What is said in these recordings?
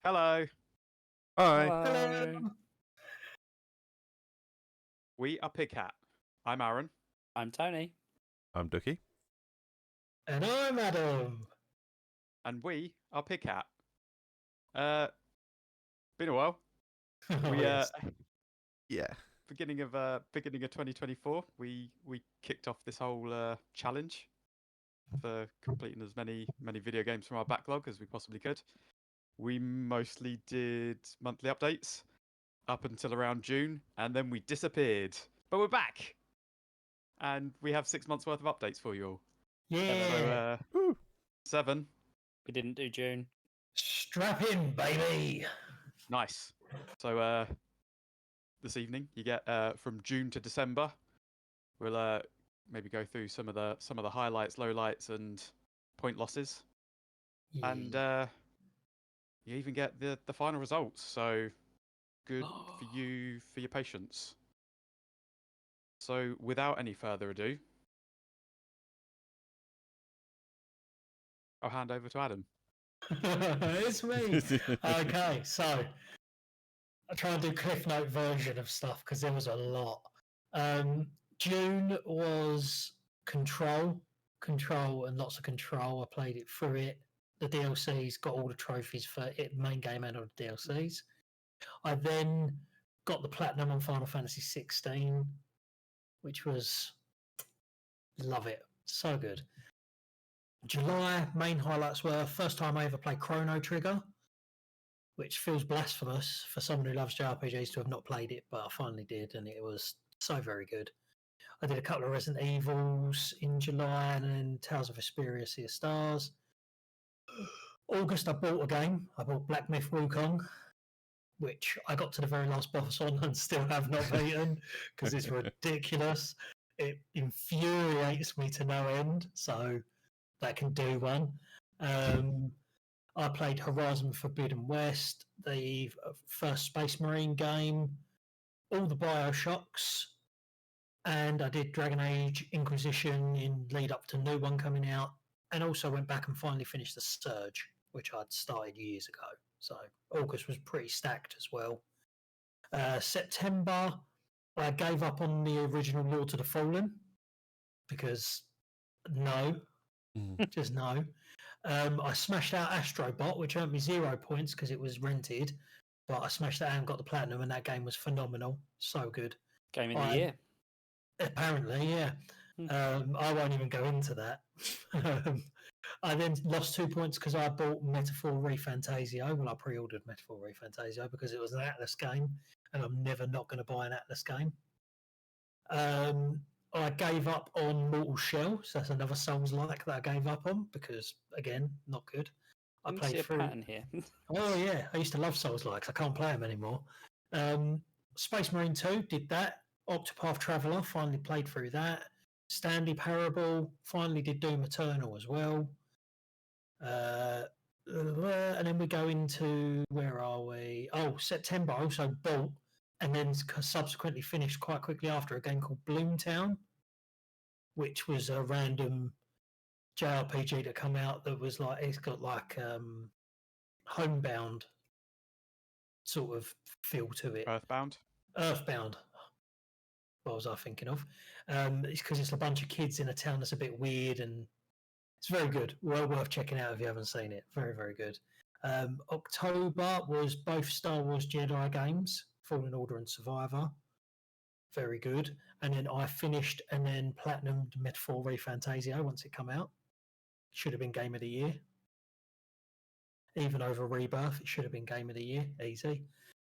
Hello. Hi. Hello. We are PigHat. I'm Aaron. I'm Tony. I'm Dookie. And I'm Adam. And we are PigHat. Been a while. Oh, We yes. Yeah. beginning of 2024, we kicked off this whole challenge for completing as many video games from our backlog as we possibly could. We mostly did monthly updates up until around June, and then we disappeared. But we're back, and we have 6 months worth of updates for you all. Yeah. So 7. We didn't do June. Strap in, baby. Nice. So this evening you get from June to December. We'll maybe go through some of the highlights, lowlights, and point losses, and you even get the final results. So good for you for your patience. So without any further ado, I'll hand over to Adam. It's me. Okay, so I try and do Cliff Note version of stuff because there was a lot. June was Control, and lots of Control. I played it through it. The DLCs, got all the trophies for it, main game and all the DLCs. I then got the platinum on Final Fantasy 16, which was love it, so good. July main highlights were first time I ever played Chrono Trigger, which feels blasphemous for someone who loves JRPGs to have not played it, but I finally did, and it was so very good. I did a couple of Resident Evils in July, and then Tales of Vesperia, Sea of Stars. August, I bought a game. I bought Black Myth Wukong, which I got to the very last boss on and still have not beaten because it's ridiculous. It infuriates me to no end, so that can do one. I played Horizon Forbidden West, the first Space Marine game, all the Bioshocks, and I did Dragon Age Inquisition in lead up to new one coming out, and also went back and finally finished the Surge, which I'd started years ago. So August was pretty stacked as well. September, I gave up on the original Lord of the Fallen because just no. I smashed out Astrobot, which earned me 0 points because it was rented, but I smashed that out and got the platinum, and that game was phenomenal. So good. Game of the year. Apparently, yeah. I won't even go into that. I then lost 2 points because I bought Metaphor ReFantasio. Well, I pre-ordered Metaphor ReFantasio because it was an Atlas game, and I'm never not going to buy an Atlas game. I gave up on Mortal Shell, so that's another Souls-like that I gave up on because, again, not good. I played see through. a pattern here. Oh yeah, I used to love Souls-likes. I can't play them anymore. Space Marine 2 did that. Octopath Traveler, finally played through that. Stanley Parable, finally did Doom Eternal as well. And then we go into, where are we? Oh, September, I also bought and then subsequently finished quite quickly after a game called Bloomtown, which was a random JRPG that come out that was like, it's got like Homebound sort of feel to it. Earthbound. What was I thinking of? It's because it's a bunch of kids in a town that's a bit weird, and it's very good. Well worth checking out if you haven't seen it. Very, very good. October was both Star Wars Jedi games, Fallen Order and Survivor. Very good. And then I finished and then platinumed Metaphor ReFantasio once it come out. Should have been Game of the Year. Even over Rebirth, it should have been Game of the Year. Easy.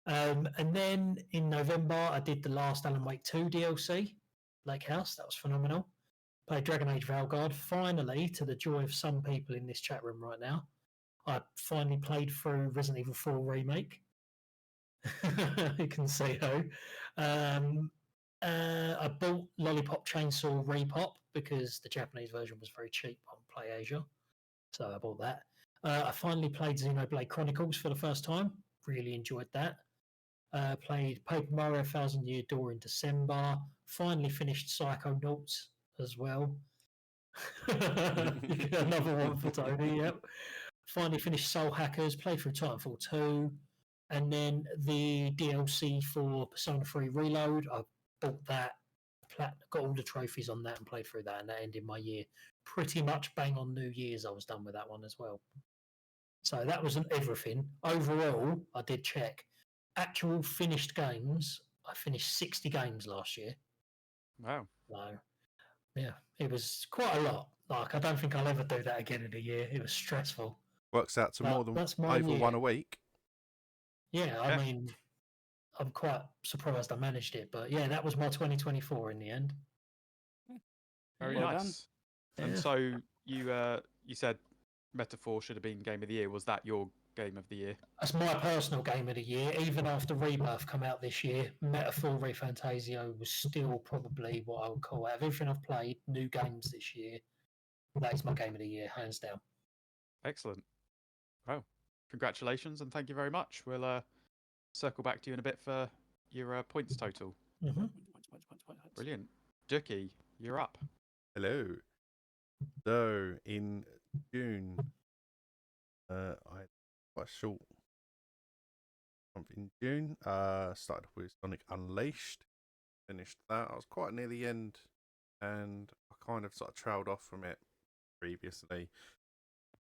And then in November, I did the last Alan Wake 2 DLC, Lake House. That was phenomenal. Played Dragon Age Valguard. Finally, to the joy of some people in this chat room right now, I finally played through Resident Evil 4 Remake. You can see how. I bought Lollipop Chainsaw Repop because the Japanese version was very cheap on PlayAsia. So I bought that. I finally played Xenoblade Chronicles for the first time. Really enjoyed that. Played Paper Mario 1000 Year Door in December. Finally finished Psychonauts as well. Another one for Tony, yep. finally finished Soul Hackers, played through Titanfall 2, and then the DLC for Persona 3 Reload. I bought that, got all the trophies on that, and played through that, and that ended my year. Pretty much bang on New Year's, I was done with that one as well. So that wasn't everything. Overall, I did check. Actual finished games, I finished 60 games last year. Wow. So, yeah, it was quite a lot. Like, I don't think I'll ever do that again in a year. It was stressful. Works out to But more than that's my over year. one a week. Yeah, I Yeah. mean, I'm quite surprised I managed it. But yeah, that was my 2024 in the end. Very Well done. nice. And Yeah. so you said Metaphor should have been Game of the Year. Was that your Game of the Year? That's my personal game of the year. Even after Rebirth come out this year, Metaphor Refantasio was still probably what I would call, out of everything I've played, new games this year, that is my game of the year, hands down. Excellent. Wow. Congratulations and thank you very much. We'll circle back to you in a bit for your points total. Mm-hmm. Brilliant. Ducky, you're up. Hello. So in June, I had quite a short month in June. Started with Sonic Unleashed, finished that. I was quite near the end, and I kind of sort of trailed off from it previously.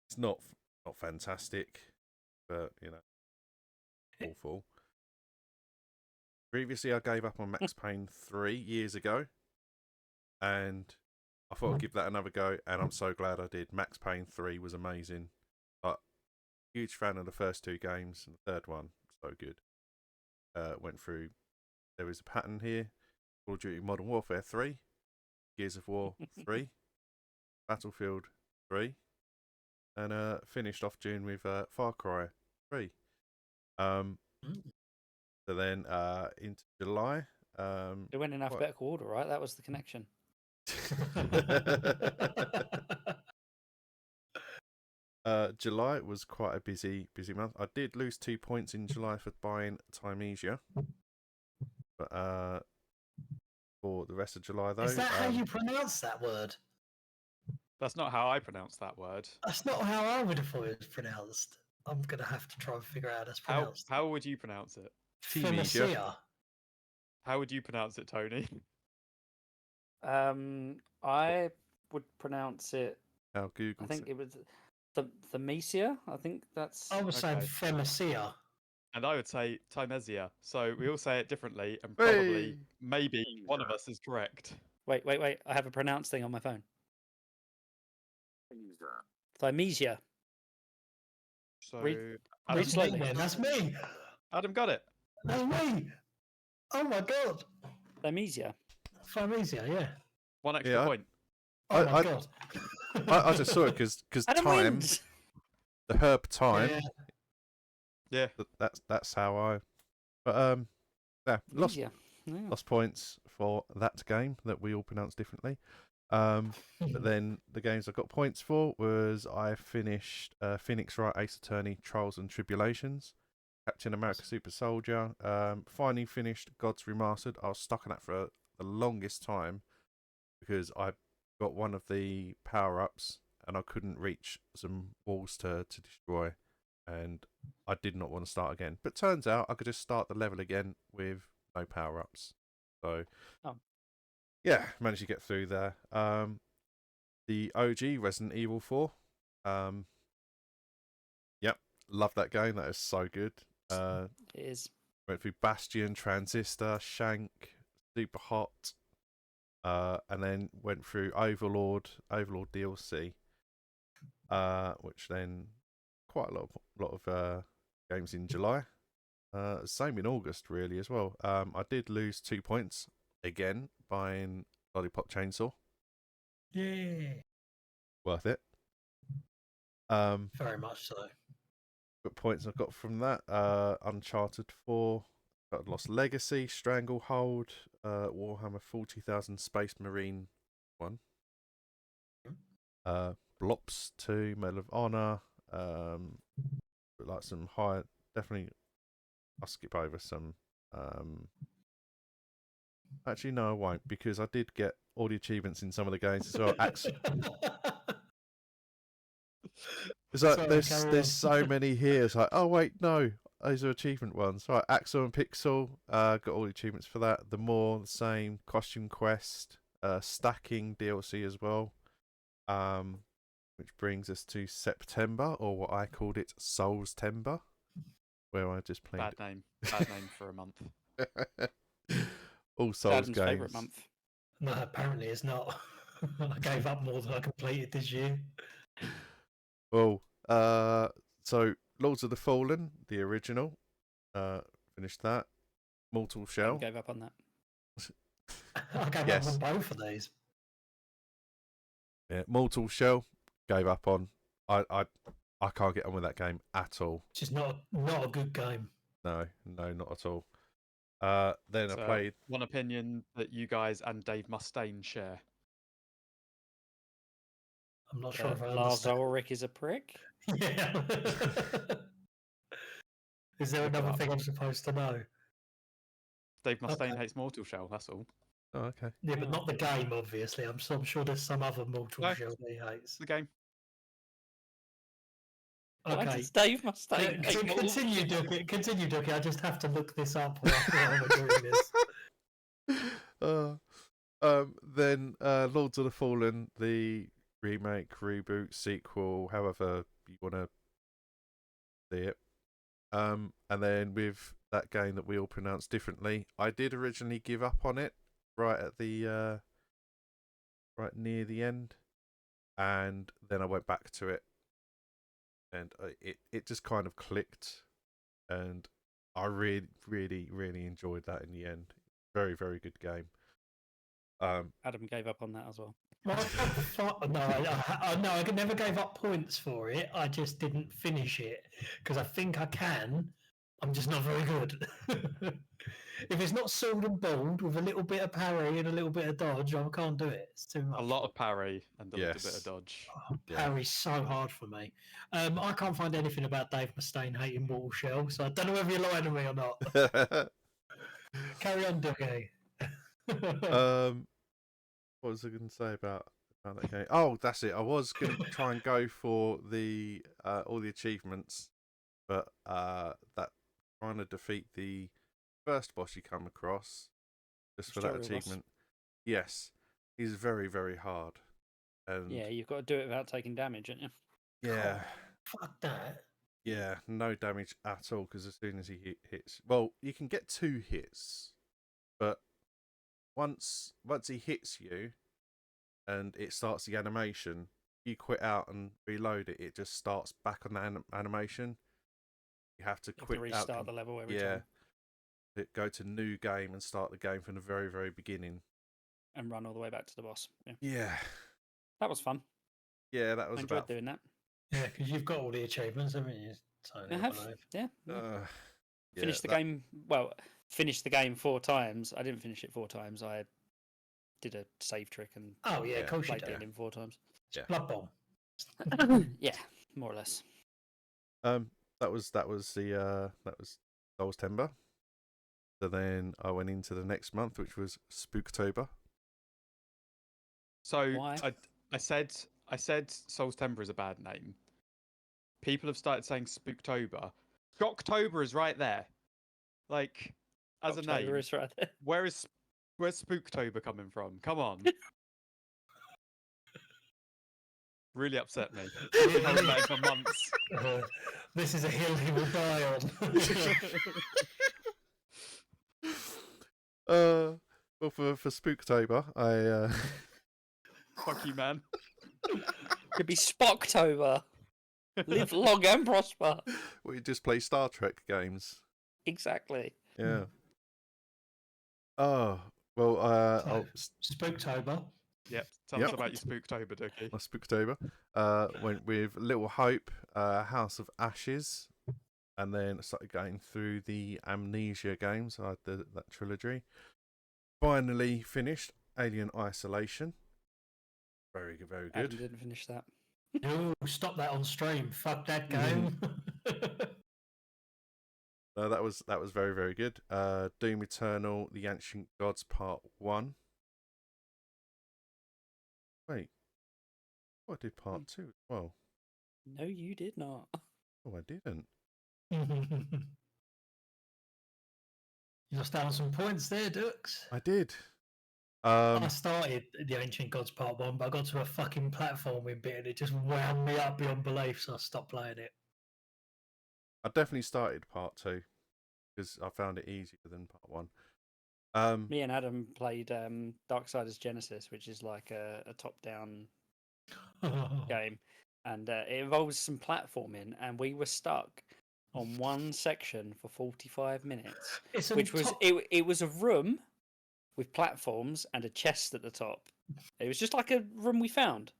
It's not fantastic, but you know, awful. Previously, I gave up on Max Payne 3 years ago, and I thought I'd give that another go, and I'm so glad I did. Max Payne 3 was amazing. But huge fan of the first two games, and the third one, so good. Went through, there was a pattern here. Call of Duty Modern Warfare 3, Gears of War 3, Battlefield 3, and finished off June with Far Cry 3. So then into July. It went in alphabetical order, right? That was the connection. July was quite a busy month. I did lose 2 points in July for buying Timesia, but for the rest of July though, Is that how you pronounce that word? That's not how I pronounce that word. That's not how I would have thought it was pronounced. I'm going to have to try and figure out how it's How pronounced. how would you pronounce it? Timesia. Fenicia. How would you pronounce it, Tony? I would pronounce it. How Google. I think it was the Mesia. I think that's. I was saying Okay. Femicia. And I would say Timesia. So we all say it differently, and probably, maybe one of us is correct. Wait! I have a pronounce thing on my phone. Thymesia. So Read Adam, That's slowly. me then. That's me. Adam got it. That's me. Oh my god. Thymesia. Femicia, yeah. One extra Yeah, point. Oh my I- god. I just saw it because Adam time, wins. the herb time. Yeah. Yeah. That's how I. But yeah, lost Mesia. Yeah. lost points for that game that we all pronounce differently. But then the games I got points for was I finished Phoenix Wright Ace Attorney Trials and Tribulations, Captain America Super Soldier. Finally finished Gods Remastered. I was stuck on that for the longest time because I got one of the power ups and I couldn't reach some walls to destroy, and I did not want to start again. But turns out I could just start the level again with no power ups. So yeah, managed to get through there. The OG Resident Evil 4. Yep, love that game. That is so good. It is. Went through Bastion, Transistor, Shank, Super Hot, and then went through Overlord DLC, which then quite a lot of games in July. Same in August, really, as well. I did lose 2 points again buying Lollipop Chainsaw. Yeah. Worth it. Very much so. What points I've got from that? Uncharted 4, got Lost Legacy, Stranglehold, Warhammer 40,000 Space Marine 1, Blops 2, Medal of Honor, like some high, definitely. I'll skip over some. Actually, no, I won't, because I did get all the achievements in some of the games as well. It's like Sorry, there's carry on. there's so many here. It's like, oh wait, no, those are achievement ones. Right, Axel and Pixel, got all the achievements for that. The More, the same. Costume Quest, stacking DLC as well. Which brings us to September, or what I called it, Soulstember, where I just played. Bad name for a month. All It's Souls Adam's games. favourite month. No, apparently it's not. I gave up more than I completed this year. Well, so Lords of the Fallen, the original, finished that. Mortal Adam Shell. gave up on that. I gave Yes. up on both of these. Yeah, Mortal Shell, gave up on. I can't get on with that game at all. It's just not a good game. No, not at all. Then So, I played. one opinion that you guys and Dave Mustaine share. I'm not sure if I Lars understand. Ulrich is a prick. Yeah. Is there Look it another up. thing I'm supposed to know? Dave Mustaine Okay. hates Mortal Shell. That's all. Oh, okay. Yeah, but not the game, obviously. I'm sure there's some other Mortal No. Shell that he hates. The game. Why Okay. does Dave Mustaine hate Mortal Continue, Shell? Ducky. Continue, Ducky. I just have to look this up while we're doing this. Then Lords of the Fallen, the remake, reboot, sequel, however you want to see it. And then with that game that we all pronounce differently, I did originally give up on it right at the right near the end, and then I went back to it, and it just kind of clicked, and I really enjoyed that in the end. Very good game. Adam gave up on that as well. No, I never gave up points for it. I just didn't finish it because I think I can. I'm just not very good. If it's not sword and bold with a little bit of parry and a little bit of dodge, I can't do it. It's too much. A lot of parry and a little bit Yes. of dodge. Yeah. Parry's so hard for me. I can't find anything about Dave Mustaine hating Mortal Shell, so I don't know whether you're lying to me or not. Carry on, Ducky. What was I going to say about that game? Oh, that's it. I was going to try and go for the all the achievements, but that trying to defeat the first boss you come across just for that Tutorial boss. achievement. Yes, he's very hard. And Yeah, you've got to do it without taking damage, haven't you? yeah, Fuck that. yeah, no damage at all because as soon as he hits, well, you can get 2 hits, but once he hits you and it starts the animation, you quit out and reload it, it just starts back on the animation. You have to You have quit to out. restart the level every Yeah, time go to new game and start the game from the very beginning. and run all the way back to the boss. Yeah. Yeah, That was fun. yeah, that was I enjoyed about. doing that. Yeah, because you've got all the achievements, haven't you? I have. Yeah. Yeah, Finished the that- game. Well, finished the game 4 times. I didn't finish it 4 times. I did a save trick and Oh yeah, Yeah. of course you played do. it in 4 times. Yeah. Blood Bowl. Yeah, more or less. That was Soulstember. So then I went into the next month, which was Spooktober. So Why? I said Soulstember is a bad name. People have started saying Spooktober. Shocktober is right there. Like, as a October name, is right there. where's Spooktober coming from? Come on. Really upset me. I've been holding that in for months. This is a hill he will die on. Well, for Spooktober, I Fuck you, man. Could be Spocktober. Live long and prosper. we just play Star Trek games. Exactly. Yeah. Oh well, I'll Spooktober. Yep. Tell us about your Spooktober, Dookie. my Spooktober. Went with Little Hope, House of Ashes, and then I started going through the Amnesia games. I had that trilogy. Finally finished Alien Isolation. Very good, very Adam good. didn't finish that. No, stop that on stream. Fuck that game. That was very, very good. Doom Eternal, The Ancient Gods Part 1. Wait. I did Part 2 as well. No, you did not. Oh, I didn't. You lost down some points there, Dux. I did. I started the Ancient Gods Part 1, but I got to a fucking platforming bit and it just wound me up beyond belief, so I stopped playing it. I definitely started part 2 because I found it easier than part 1. Me and Adam played Darksiders Genesis, which is like a top-down game, and it involves some platforming, and we were stuck on one section for 45 minutes, It's a which was top- it was a room with platforms and a chest at the top. It was just like a room we found.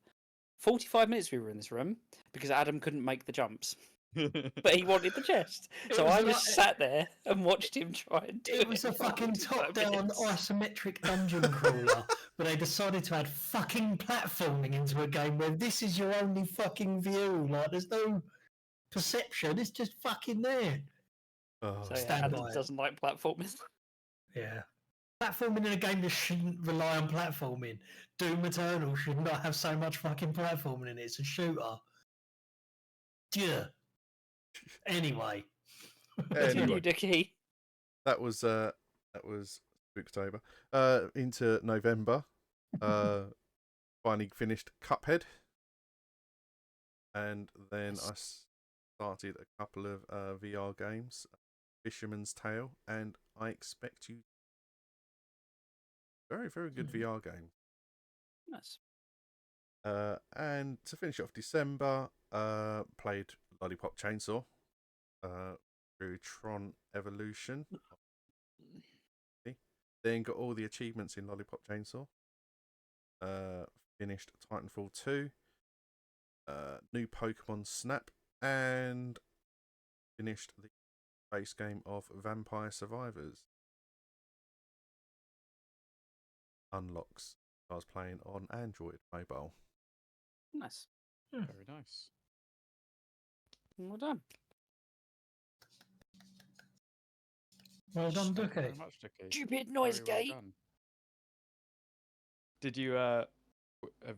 45 minutes we were in this room because Adam couldn't make the jumps, but he wanted the chest. It So was I a just lot- sat there and watched him try and do it. It was a for fucking 45 top-down minutes. isometric dungeon crawler, but they decided to add fucking platforming into a game where this is your only fucking view. Like, there's no perception; it's just fucking there. Oh, So yeah, Stand Adam by it. doesn't like platforming. Yeah, platforming in a game that shouldn't rely on platforming. Doom Eternal should not have so much fucking platforming in it. It's a shooter. Yeah. Anyway. Continue, Anyway. Dickie. that was Spooktober. Into November. Finally finished Cuphead, and then I started a couple of VR games, Fisherman's Tale, and I Expect You. Very, very good VR game. Nice. And to finish off December, played Lollipop Chainsaw through Tron Evolution. Then got all the achievements in Lollipop Chainsaw. Finished Titanfall 2. New Pokemon Snap, and finished the base game of Vampire Survivors. Unlocks. I was playing on Android mobile. Nice. Very nice. Well done. Well done, Thank you Dookie. very much, Dickie. Stupid noise Very well gate. done. Did you have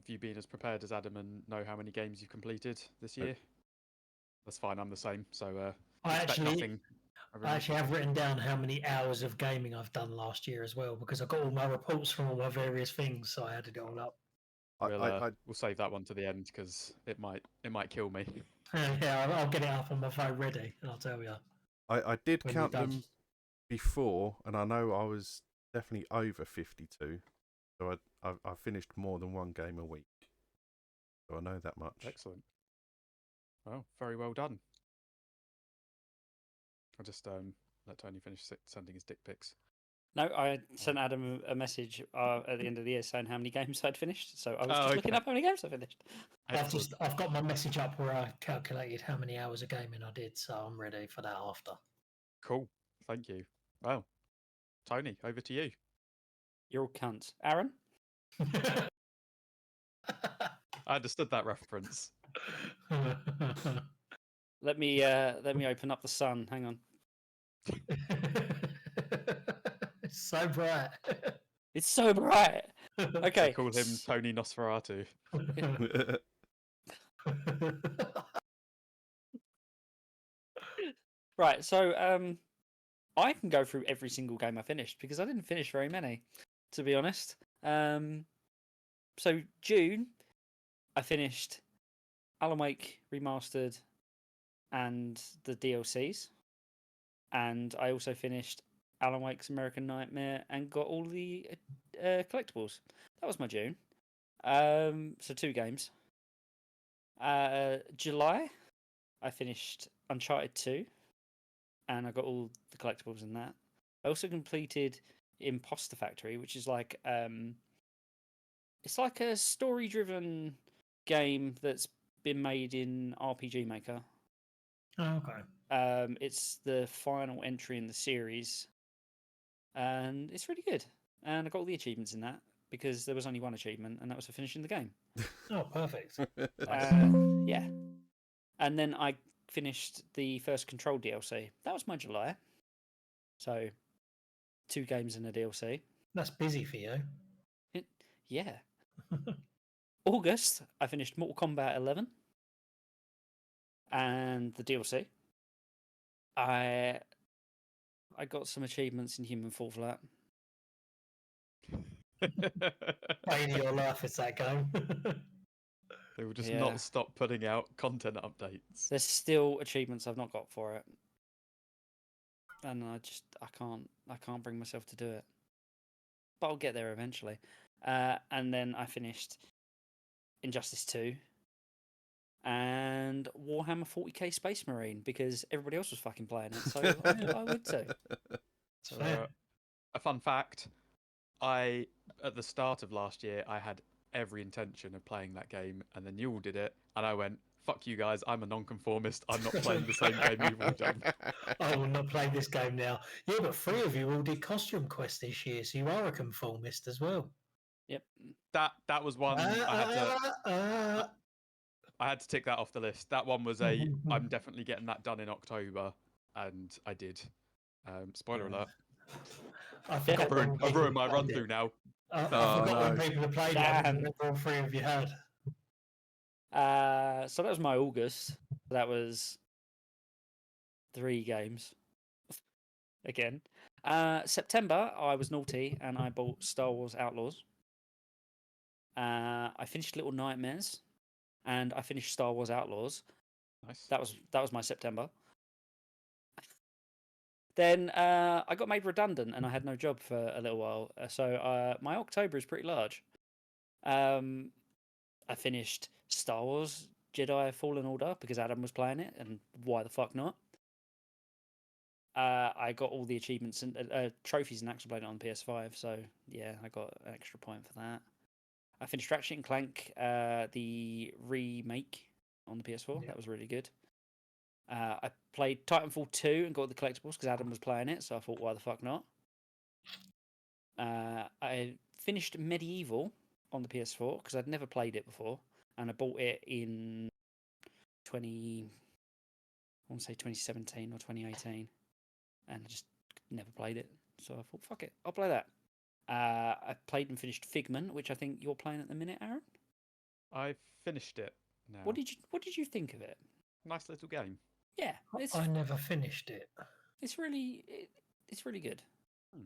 you been as prepared as Adam and know how many games you've completed this year? That's fine. I'm the same. So I expect actually, nothing. I everyone. actually have written down how many hours of gaming I've done last year as well, because I got all my reports from all my various things, so I added it all up. We'll save that one to the end because it might kill me. Yeah, I'll get it up on my phone ready, and I'll tell you. I did when count you're done. them before, and I know I was definitely over 52. So I finished more than one game a week. So I know that much. Excellent. Well, very well done. I'll just let Tony finish sending his dick pics. No, I sent Adam a message at the end of the year saying how many games I'd finished. So I was just looking okay. up how many games I finished. I've got my message up where I calculated how many hours of gaming I did, so I'm ready for that after. Cool. Thank you. Well, Tony, over to you. You're all cunts. Aaron? I understood that reference. Let me open up the sun. Hang on. It's so bright. It's so bright. Okay. They call him Tony Nosferatu. Right, so I can go through every single game I finished because I didn't finish very many, to be honest. So June, I finished Alan Wake Remastered and the DLCs, and I also finished Alan Wake's American Nightmare and got all the collectibles. That was my June. So 2 games. July, I finished Uncharted 2, and I got all the collectibles in that. I also completed Imposter Factory, which is like it's like a story-driven game that's been made in RPG Maker. Oh, okay. It's the final entry in the series, and it's really good. And I got all the achievements in that because there was only one achievement, and that was for finishing the game. Oh, perfect. Yeah. And then I finished the first Control DLC. That was my July. So 2 games and a DLC. That's busy for you. Yeah. August, I finished Mortal Kombat 11. and the DLC. I got some achievements in Human Fall Flat. Pain of your life is that game. They will just Yeah. not stop putting out content updates. There's still achievements I've not got for it, and I can't bring myself to do it. But I'll get there eventually. And then I finished Injustice 2 and Warhammer 40k Space Marine because everybody else was fucking playing it, so I would too. So, Fair. a fun fact: at the start of last year, I had every intention of playing that game, and then you all did it, and I went, "Fuck you guys! I'm a non-conformist. I'm not playing the same game you've all done." I will not play this game now. Yeah, but 3 of you all did Costume Quest this year, so you are a conformist as well. Yep. That was one I had to tick that off the list. That one was I'm definitely getting that done in October, and I did. Spoiler alert. I've I've ruined my run through now. I Oh, forgot when no. people have played Damn. it. All 3 of you had. So that was my August. That was 3 games. Again. September, I was naughty and I bought Star Wars Outlaws. I finished Little Nightmares, and I finished Star Wars Outlaws. Nice. That was my September. Then I got made redundant, and I had no job for a little while. So my October is pretty large. I finished Star Wars Jedi Fallen Order because Adam was playing it, and why the fuck not? I got all the achievements and trophies and actually played it on PS5, so yeah, I got an extra point for that. I finished Ratchet and Clank, the remake on the PS4. Yeah. That was really good. I played Titanfall 2 and got the collectibles because Adam was playing it, so I thought, why the fuck not? I finished Medieval on the PS4 because I'd never played it before, and I bought it in 2017 or 2018, and I just never played it. So I thought, fuck it, I'll play that. I played and finished Figment, which I think you're playing at the minute, Aaron. I finished it now. What did you think of it? Nice little game. Yeah, I never finished it. it's really good. Hmm.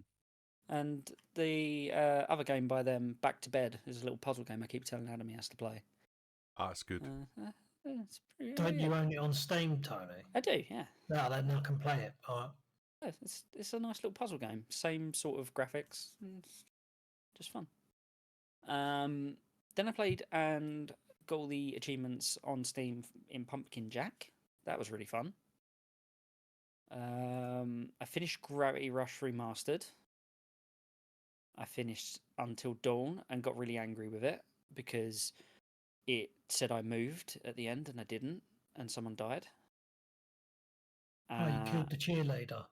And the other game by them, Back to Bed, is a little puzzle game. I keep telling Adam he has to play. Ah, it's good. It's pretty, Don't yeah. you own it on Steam, Tony? I do, yeah. No, then I can play it. All right. Yeah, it's a nice little puzzle game. Same sort of graphics. It's just fun. Then I played and got all the achievements on Steam in Pumpkin Jack. That was really fun. I finished Gravity Rush Remastered. I finished Until Dawn and got really angry with it because it said I moved at the end and I didn't, and someone died. Oh, you killed the cheerleader.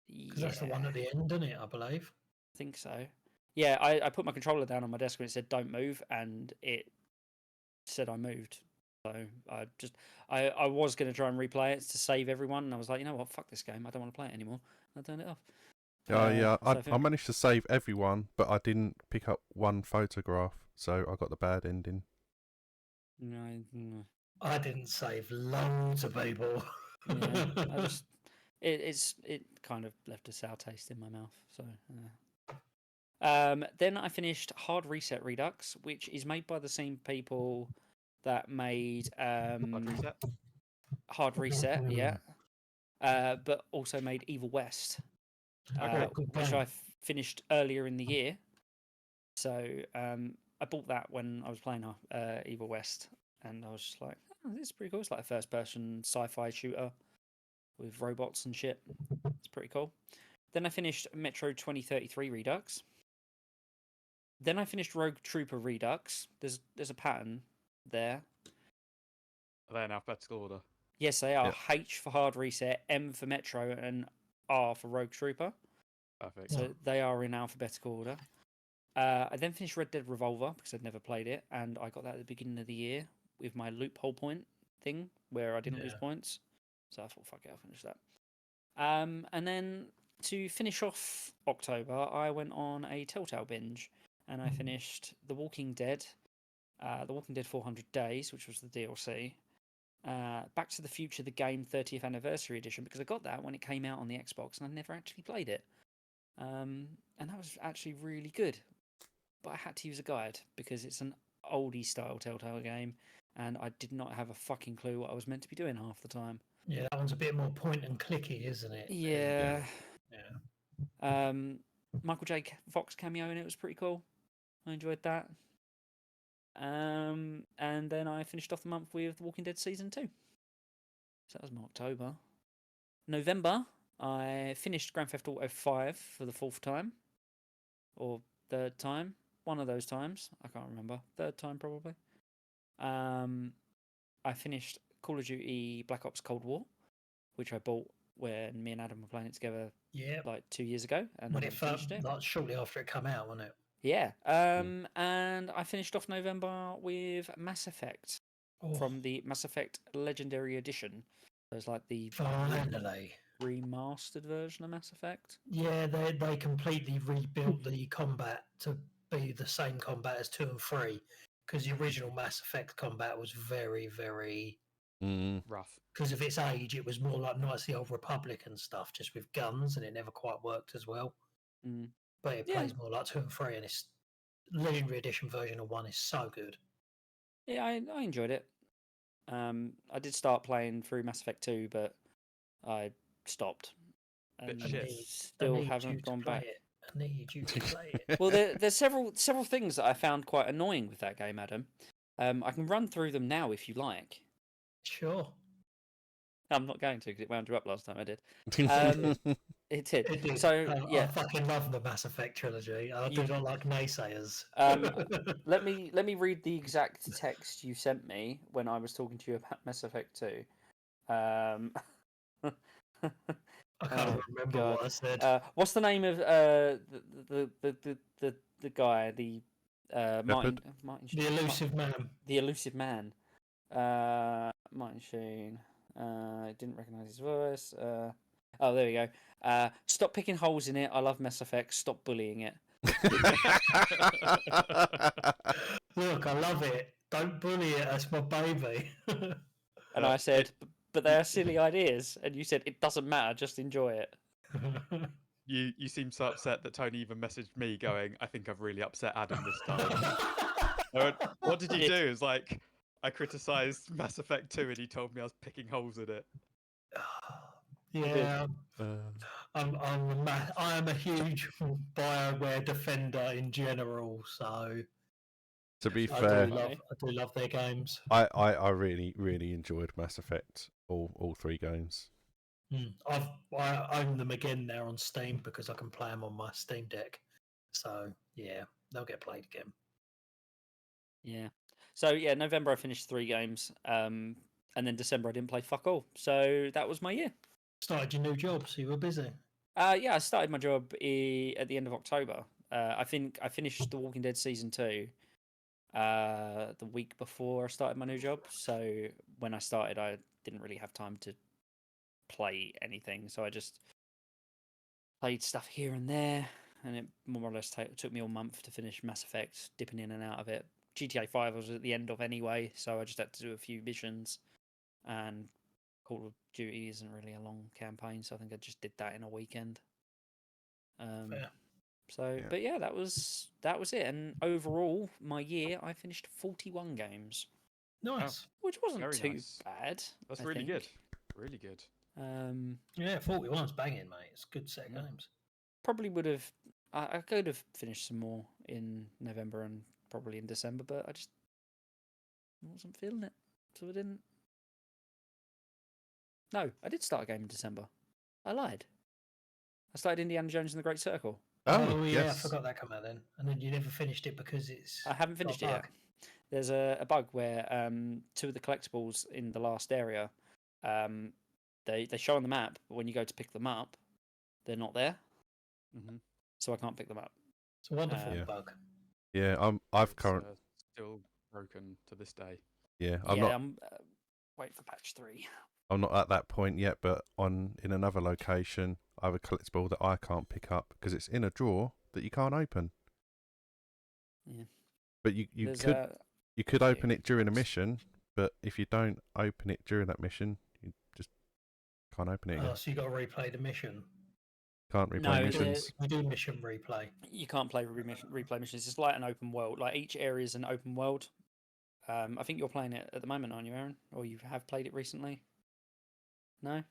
Because that's the one at the end, isn't it? I believe. I think so. Yeah, I put my controller down on my desk and it said "Don't move," and it said I moved. So I was going to try and replay it to save everyone, and I was like, you know what, fuck this game. I don't want to play it anymore. I turned it off. Yeah, so I managed to save everyone, but I didn't pick up one photograph, so I got the bad ending. No. I didn't save loads of people. Yeah, it kind of left a sour taste in my mouth. So. Then I finished Hard Reset Redux, which is made by the same people that made Hard Reset, yeah. But also made Evil West, which I finished earlier in the year. So I bought that when I was playing Evil West, and I was just like, oh, this is pretty cool. It's like a first-person sci-fi shooter with robots and shit. It's pretty cool. Then I finished Metro 2033 Redux. Then I finished Rogue Trooper Redux. There's a pattern there. Are they in alphabetical order? Yes, they are. Yep. H for Hard Reset, M for Metro, and R for Rogue Trooper. Perfect. So they are in alphabetical order. I then finished Red Dead Revolver because I'd never played it, and I got that at the beginning of the year with my loophole point thing where I didn't lose points. So I thought, fuck it, I'll finish that. And then to finish off October, I went on a Telltale binge, and I finished The Walking Dead 400 Days, which was the DLC. Back to the Future, the game 30th Anniversary Edition, because I got that when it came out on the Xbox and I never actually played it. And that was actually really good. But I had to use a guide because it's an oldie style Telltale game and I did not have a fucking clue what I was meant to be doing half the time. Yeah, that one's a bit more point and clicky, isn't it? Yeah. Yeah. Michael J. Fox cameo in it was pretty cool. I enjoyed that. And then I finished off the month with The Walking Dead Season 2. So that was my October. November, I finished Grand Theft Auto 5 for the 4th time. Or 3rd time. One of those times. I can't remember. 3rd time, probably. I finished Call of Duty Black Ops Cold War, which I bought when me and Adam were playing it together like 2 years ago. And when I it finished first, it. like shortly after it came out, wasn't it? Yeah. And I finished off November with Mass Effect from the Mass Effect Legendary Edition. So it's like the finally remastered version of Mass Effect. Yeah, they completely rebuilt the combat to be the same combat as 2 and 3, because the original Mass Effect combat was very, very rough. Because of its age, it was more like Knights of the Old Republic and stuff, just with guns, and it never quite worked as well. But it plays more like 2 and 3, and its Legendary Edition version of 1 is so good. Yeah, I enjoyed it. I did start playing through Mass Effect 2, but I stopped. And still haven't gone back. I need you to play it. Well, there's several things that I found quite annoying with that game, Adam. I can run through them now if you like. Sure. I'm not going to because it wound you up last time I did. It did. It did. So yeah, I fucking love the Mass Effect trilogy. I do not like naysayers. let me read the exact text you sent me when I was talking to you about Mass Effect 2. I can't remember what I said. What's the name of the guy? The Martin the elusive man. The elusive man. Martin Sheen. Didn't recognise his voice. Oh, there we go. Stop picking holes in it. I love Mass Effect. Stop bullying it. Look, I love it. Don't bully it. That's my baby. And I said, but they are silly ideas. And you said, it doesn't matter. Just enjoy it. You seem so upset that Tony even messaged me going, I think I've really upset Adam this time. What did you do? It's like, I criticised Mass Effect 2 and he told me I was picking holes in it. Yeah, I am a huge BioWare defender in general, so to be fair, I do love their games. I really enjoyed Mass Effect, all 3 games. I own them again now on Steam because I can play them on my Steam Deck. So yeah, they'll get played again. Yeah. So yeah, November I finished 3 games, and then December I didn't play fuck all. So that was my year. Started your new job, so you were busy. Yeah, I started my job at the end of October. I think I finished The Walking Dead Season 2 the week before I started my new job. So when I started, I didn't really have time to play anything. So I just played stuff here and there, and it more or less took me all month to finish Mass Effect, dipping in and out of it. GTA 5 was at the end of anyway, so I just had to do a few missions, and Call of Duty isn't really a long campaign, so I think I just did that in a weekend. But yeah, that was it. And overall, my year, I finished 41 games. Nice, which wasn't too bad. That's really good. Really good. Yeah, 41's banging, mate. It's a good set of games. Probably would have. I could have finished some more in November and probably in December, but I just wasn't feeling it, so I didn't. No, I did start a game in December. I lied. I started Indiana Jones and the Great Circle. Oh yeah, I forgot that come out then. And then you never finished it because it's. I haven't finished it yet. There's a bug where 2 of the collectibles in the last area, they show on the map, but when you go to pick them up, they're not there. So I can't pick them up. It's a wonderful bug. Yeah, I've currently still broken to this day. Yeah, I'm waiting for patch 3. I'm not at that point yet, but in another location, I have a collectible that I can't pick up because it's in a drawer that you can't open. Yeah. But you could open it during a mission, but if you don't open it during that mission, you just can't open it again. Oh, so you got to replay the mission. Can't replay No, missions. We do mission replay. You can't play replay missions. It's like an open world. Like each area is an open world. I think you're playing it at the moment, aren't you, Aaron? Or you have played it recently? No.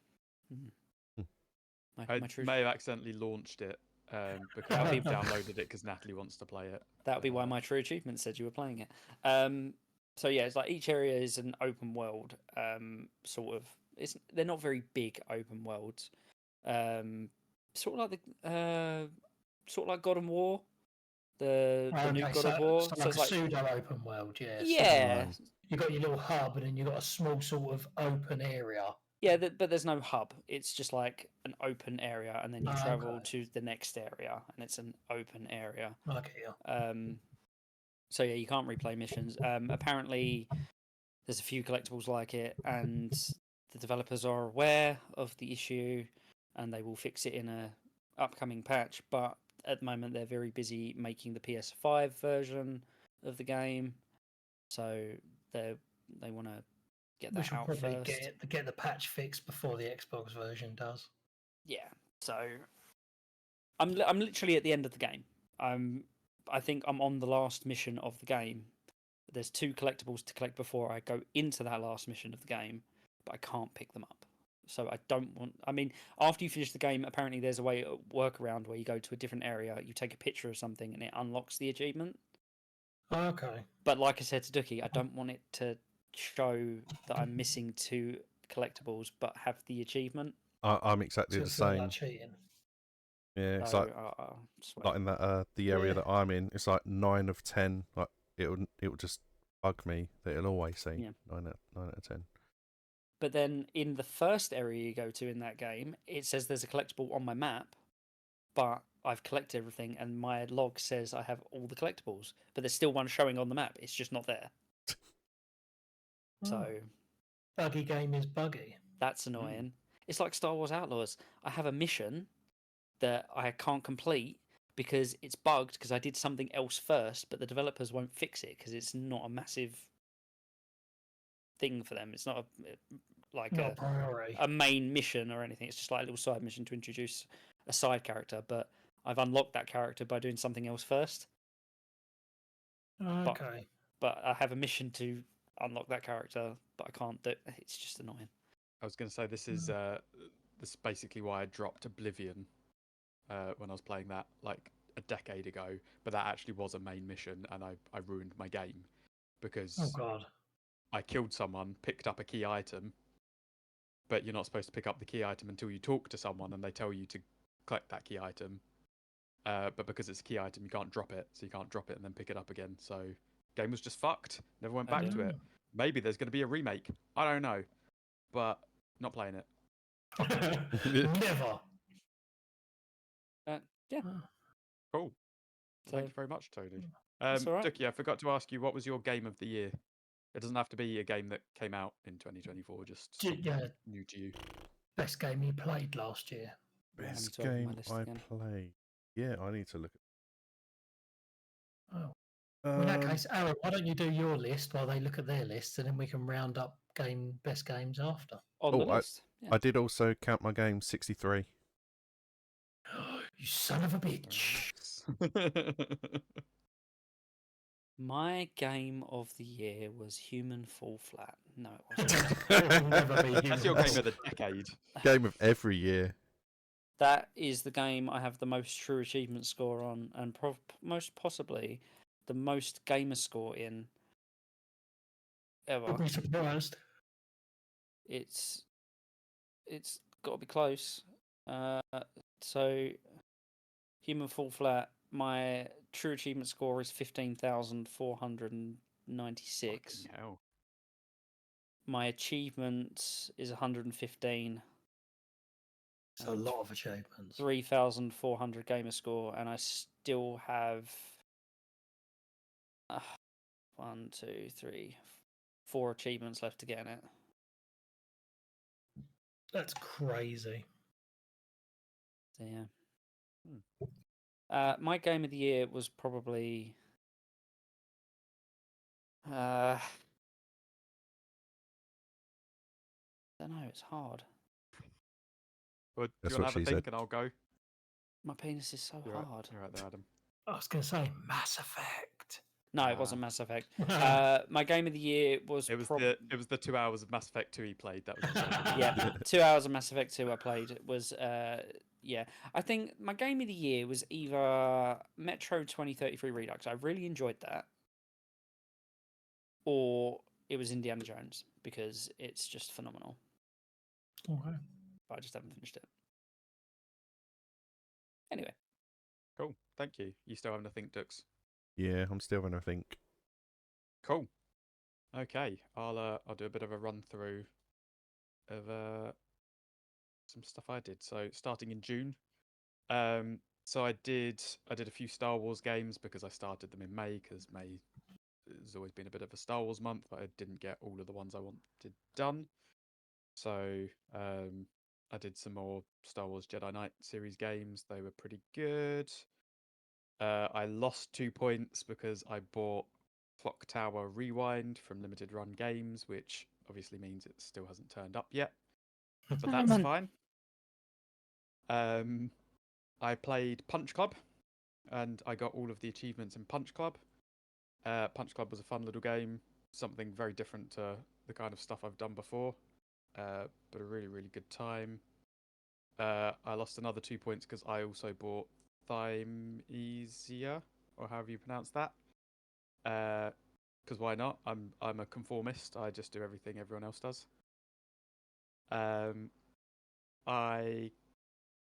I My true. may have accidentally launched it because That'll I've be- downloaded it because Natalie wants to play it. That'll be why my true achievement said you were playing it. So yeah, it's like each area is an open world. Sort of. They're not very big open worlds. Sort of like God of War, the new God of War. So like a pseudo open world, yeah. Yeah, You got your little hub, and then you got a small sort of open area. yeah, but there's no hub. It's just like an open area, and then you travel to the next area, and it's an open area. Okay, yeah. So yeah, you can't replay missions. Apparently, there's a few collectibles like it, and the developers are aware of the issue, and they will fix it in a upcoming patch. But at the moment, they're very busy making the PS5 version of the game, so they want to get that out probably first. get the patch fixed before the Xbox version does. Yeah, so I'm literally at the end of the game. I think I'm on the last mission of the game. There's 2 collectibles to collect before I go into that last mission of the game, but I can't pick them up. So I don't want. I mean, after you finish the game, apparently there's a way workaround where you go to a different area, you take a picture of something, and it unlocks the achievement. Okay. But like I said to Dookie, I don't want it to show that I'm missing 2 collectibles, but have the achievement. I'm exactly the same. Like cheating. Yeah, it's So, like in that the area that I'm in, it's like 9 of 10. Like it will just bug me that it'll always say 9 out of 10. But then in the first area you go to in that game, it says there's a collectible on my map, but I've collected everything, and my log says I have all the collectibles, but there's still one showing on the map. It's just not there. So buggy game is buggy. That's annoying. It's like Star Wars Outlaws. I have a mission that I can't complete because it's bugged because I did something else first, but the developers won't fix it because it's not a massive thing for them. It's not a priority, a main mission or anything. It's just like a little side mission to introduce a side character, but I've unlocked that character by doing something else first. Okay. But I have a mission to unlock that character, but I can't do it. It's just annoying. I was going to say this is basically why I dropped Oblivion when I was playing that like a decade ago, but that actually was a main mission, and I ruined my game because I killed someone, picked up a key item, but you're not supposed to pick up the key item until you talk to someone and they tell you to collect that key item. But because it's a key item, you can't drop it, so you can't drop it and then pick it up again. So game was just fucked. Never went back to it. Maybe there's going to be a remake. I don't know, but not playing it. Never. Yeah. Cool. So, thank you very much, Tony. That's all right. Dookie, I forgot to ask you, what was your game of the year? It doesn't have to be a game that came out in 2024, just new to you. Best game you played last year. Best game I played. Yeah, I need to look at. In that case, Aaron, why don't you do your list while they look at their lists, and then we can round up best games after. On the list. I did also count my game 63. You son of a bitch. My game of the year was Human Fall Flat. No, it wasn't. That's your game of the decade. Game of every year. That is the game I have the most true achievement score on, and most possibly the most gamer score in ever. I'd be surprised. It's got to be close. So, Human Fall Flat, my true achievement score is 15,496. Hell. My achievement is 115. It's a lot of achievements. 3,400 gamer score, and I still have 1, 2, 3, 4 achievements left to get in it. That's crazy. So yeah. My game of the year was probably I don't know. It's hard. Well, do That's you want what to have a she think said. and I'll go? My penis is so hard. You're right there, Adam. I was going to say Mass Effect. No, it wasn't Mass Effect. Ah. My game of the year was It was the 2 hours of Mass Effect 2 he played. That was his game of the yeah, year. 2 hours of Mass Effect 2 I played. It was yeah. I think my game of the year was either Metro 2033 Redux. I really enjoyed that, or it was Indiana Jones because it's just phenomenal. Okay. But I just haven't finished it. Anyway, Cool. Thank you. You still having to think, Dux? Yeah, I'm still going to think. Cool. Okay, I'll do a bit of a run through of some stuff I did. So starting in June, so I did a few Star Wars games because I started them in May because May has always been a bit of a Star Wars month, but I didn't get all of the ones I wanted done. So I did some more Star Wars Jedi Knight series games. They were pretty good. I lost 2 points because I bought Clock Tower Rewind from Limited Run Games, which obviously means it still hasn't turned up yet. But that's fine. I played Punch Club, and I got all of the achievements in Punch Club. Punch Club was a fun little game, something very different to the kind of stuff I've done before, but a really, really good time. I lost another 2 points because I also bought Thymesia, or however you pronounce that. Because why not? I'm a conformist. I just do everything everyone else does. I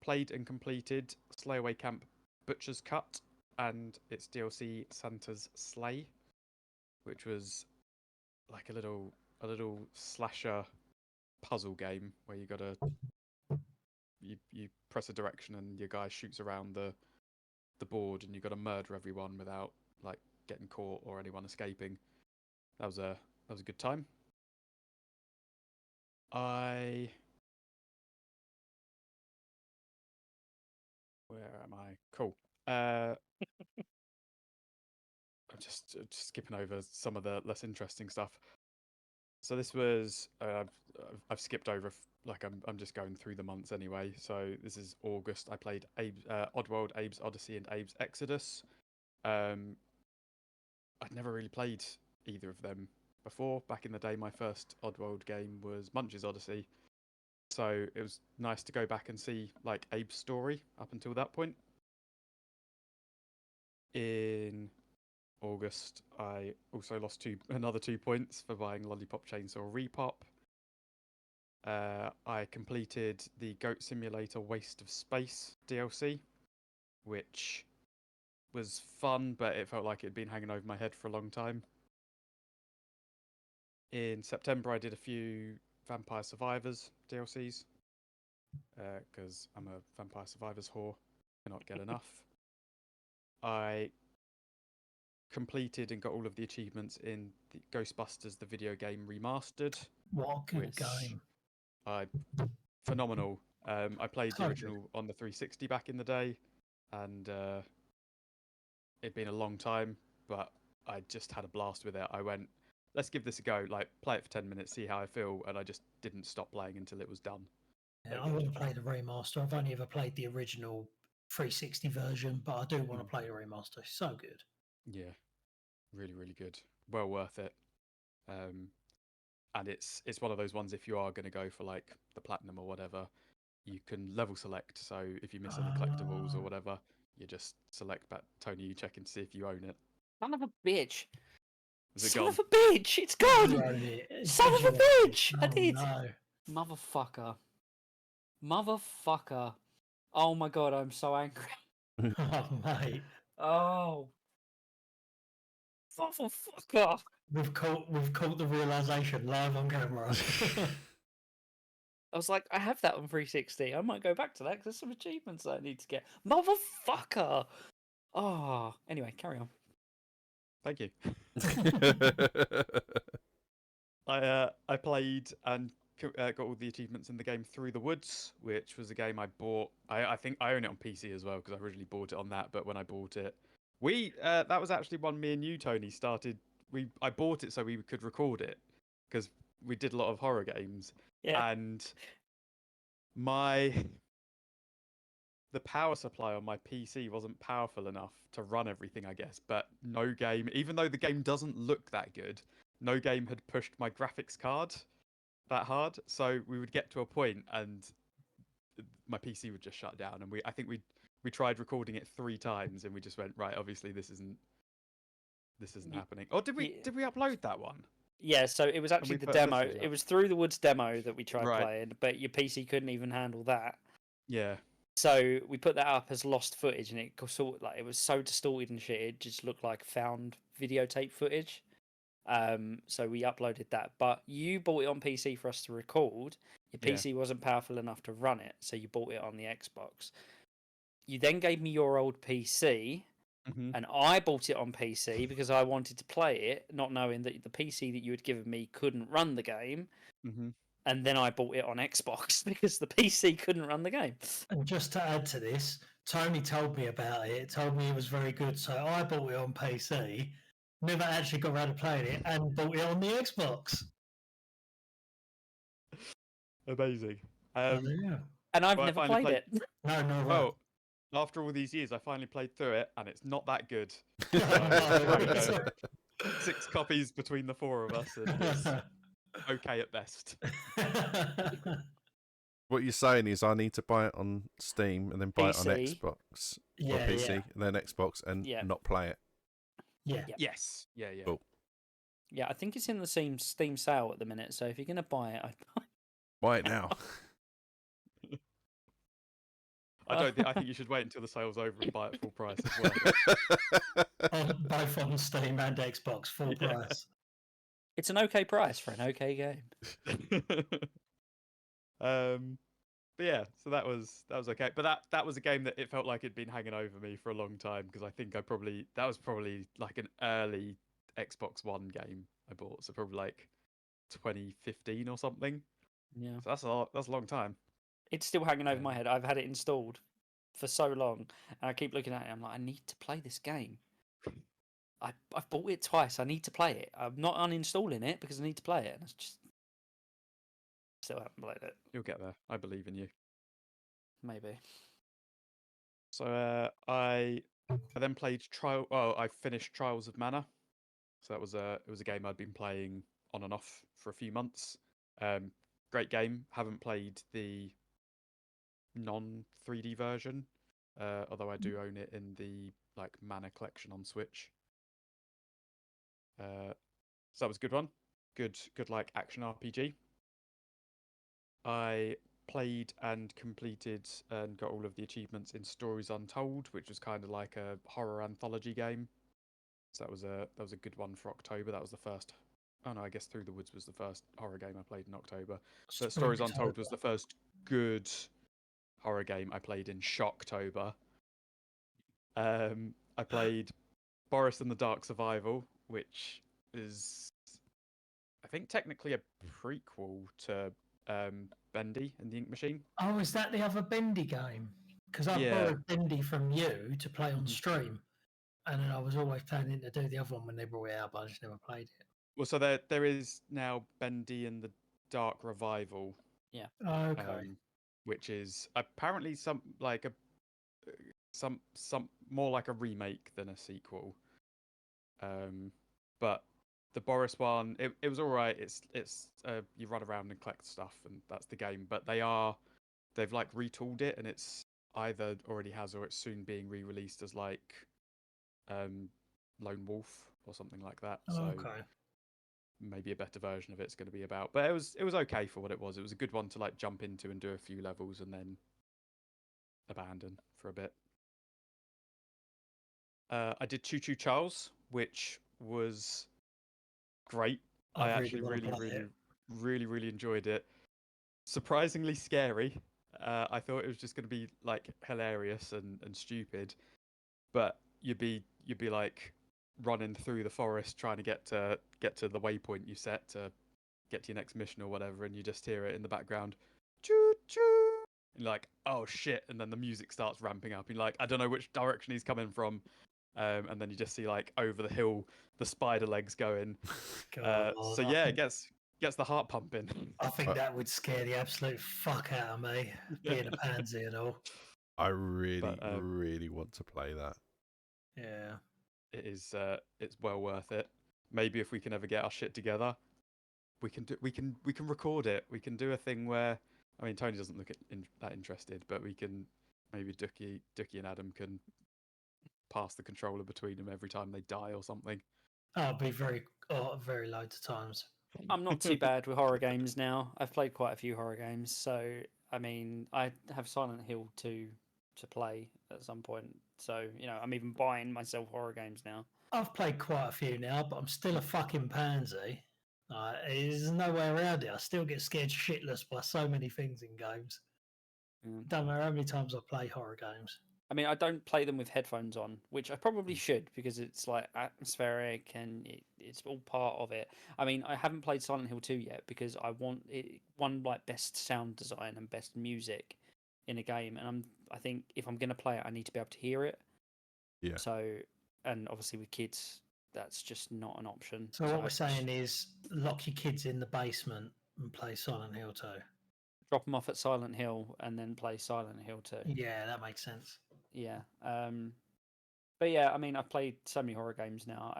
played and completed Slayaway Camp Butcher's Cut and its DLC Santa's Slay, which was like a little slasher puzzle game where you gotta you press a direction and your guy shoots around the board and you gotta murder everyone without like getting caught or anyone escaping. That was a good time. Where am I? Cool. I'm just skipping over some of the less interesting stuff. So this was I've skipped over like I'm just going through the months anyway. So this is August. I played Oddworld, Abe's Odyssey, and Abe's Exodus. I'd never really played either of them before. Back in the day, my first Oddworld game was Munch's Odyssey. So it was nice to go back and see like Abe's story up until that point. In August, I also lost another 2 points for buying Lollipop Chainsaw Repop. I completed the Goat Simulator Waste of Space DLC, which was fun, but it felt like it had been hanging over my head for a long time. In September, I did a few Vampire Survivors DLCs, because I'm a Vampire Survivors whore, cannot get enough. I completed and got all of the achievements in the Ghostbusters the video game remastered. What a good game. Phenomenal. I played the So original on the 360 back in the day, and it'd been a long time, but I just had a blast with it. I went, let's give this a go, like play it for 10 minutes, see how I feel, and I just didn't stop playing until it was done. Yeah, I want to play the remaster. I've only ever played the original 360 version, but I do want to play the remaster. It's so good. Yeah, really, really good. Well worth it. And it's one of those ones, if you are going to go for like the platinum or whatever, you can level select. So if you miss any collectibles or whatever, you just select back. Tony, you check and see if you own it. son of a bitch. Is it Son gone? of a bitch! It's gone! Son of a bitch! I did! No. Motherfucker. Motherfucker. Oh my god, I'm so angry. Oh, mate. Oh. Motherfucker. We've caught the realization live on camera. I was like, I have that on 360. I might go back to that because there's some achievements that I need to get. Motherfucker! Oh. Anyway, carry on. Thank you. I played and got all the achievements in the game Through the Woods, which was a game I bought. I think I own it on PC as well because I originally bought it on that. But when I bought it, that was actually one me and you, Tony, started. I bought it so we could record it because we did a lot of horror games, Yeah. and the power supply on my PC wasn't powerful enough to run everything, I guess. But no game, even though the game doesn't look that good, no game had pushed my graphics card that hard. So we would get to a point and my PC would just shut down. And I think we tried recording it 3 times and we just went, right, obviously this isn't happening. Or did we upload that one? Yeah, so it was actually the put this demo. as well. It was Through the Woods demo that we tried Right. playing, but your PC couldn't even handle that. Yeah. So we put that up as lost footage, and it sort of, like, it was so distorted and shit. It just looked like found videotape footage. So we uploaded that. But you bought it on PC for us to record. Your Yeah. PC wasn't powerful enough to run it, so you bought it on the Xbox. You then gave me your old PC, and I bought it on PC because I wanted to play it, not knowing that the PC that you had given me couldn't run the game. And then I bought it on Xbox because the PC couldn't run the game. And just to add to this, Tony told me about it. Told me it was very good, so I bought it on PC. Never actually got around to playing it, and bought it on the Xbox. Amazing. Yeah. And I've Well, I never finally played it. No, no, right. Well, after all these years, I finally played through it, and it's not that good. No, 6 copies between the 4 of us, and it's okay at best. What you're saying is I need to buy it on Steam and then buy it on PC. Xbox Yeah, or PC yeah. and then Xbox and Yeah. not play it. Yeah. Yes. Yeah. Cool. Yeah, I think it's in the same Steam sale at the minute. So if you're gonna buy it, I'd buy it. Buy it now. I think you should wait until the sale's over and buy it full price as well. Both on Steam and Xbox, full Yeah. price. It's an okay price for an okay game. But yeah, so that was okay. But that was a game that it felt like it'd been hanging over me for a long time because I think that was probably like an early Xbox One game I bought, so probably like 2015 or something. Yeah, So that's a long time. it's still hanging over Yeah. my head. I've had it installed for so long, and I keep looking at it. I'm like, I need to play this game. I've bought it twice. I need to play it. I'm not uninstalling it because I need to play it, and it's just still haven't played it. You'll get there. I believe in you. Maybe. So I then played I finished Trials of Mana. So it was a game I'd been playing on and off for a few months. Great game. Haven't played the non 3D version, although I do own it in the like Mana collection on Switch. So that was a good one. Good like action RPG. I played and completed and got all of the achievements in Stories Untold, which was kind of like a horror anthology game. So that was a good one for October. That was the first. Oh no, I guess Through the Woods was the first horror game I played in October. But Stories Untold was the first good horror game I played in Shocktober. I played Boris and the Dark Survival, which is, I think, technically a prequel to Bendy and the Ink Machine. Oh, is that the other Bendy game? Because I Yeah. borrowed Bendy from you to play on Mhm. stream, and then I was always planning to do the other one when they brought it out, but I just never played it. Well, so there is now Bendy and the Dark Revival, Okay. which is apparently some more like a remake than a sequel. But the Boris one, it was all right. It's you run around and collect stuff, and that's the game. But they've like retooled it, and it's either already has or it's soon being re-released as like Lone Wolf or something like that. So Okay. maybe a better version of it's going to be about. But it was okay for what it was. It was a good one to like jump into and do a few levels and then abandon for a bit. I did Choo Choo Charles, which was great. I actually really enjoyed it. Surprisingly scary. I thought it was just going to be like hilarious and stupid, but you'd be like running through the forest trying to get to the waypoint you set to get to your next mission or whatever, and you just hear it in the background, choo choo, and you're like, oh shit, and then the music starts ramping up, and you're like, I don't know which direction he's coming from, and then you just see like over the hill the spider legs going. So yeah, it gets gets the heart pumping. I think that would scare the absolute fuck out of me, being a pansy and all. I really, But, really want to play that. Yeah. It is. It's well worth it. Maybe if we can ever get our shit together, we can record it. We can do a thing where, I mean, Tony doesn't look that interested, but we can maybe Ducky and Adam can pass the controller between them every time they die or something. I'll be very loads of times. I'm not too bad with horror games now. I've played quite a few horror games, so I mean, I have Silent Hill 2 to play at some point. So I'm even buying myself horror games now. I've played quite a few now, but I'm still a fucking pansy. There's no way around it. I still get scared shitless by so many things in games. Don't matter how many times I play horror games. I mean, I don't play them with headphones on, which I probably should because it's like atmospheric and it's all part of it. I mean, I haven't played Silent Hill 2 yet because I want it won like best sound design and best music in a game, and I think if I'm going to play it, I need to be able to hear it. Yeah. So, and obviously with kids, that's just not an option. So what we're saying is lock your kids in the basement and play Silent Hill 2. Drop them off at Silent Hill and then play Silent Hill 2. Yeah, that makes sense. Yeah. But yeah, I mean, I've played so many horror games now.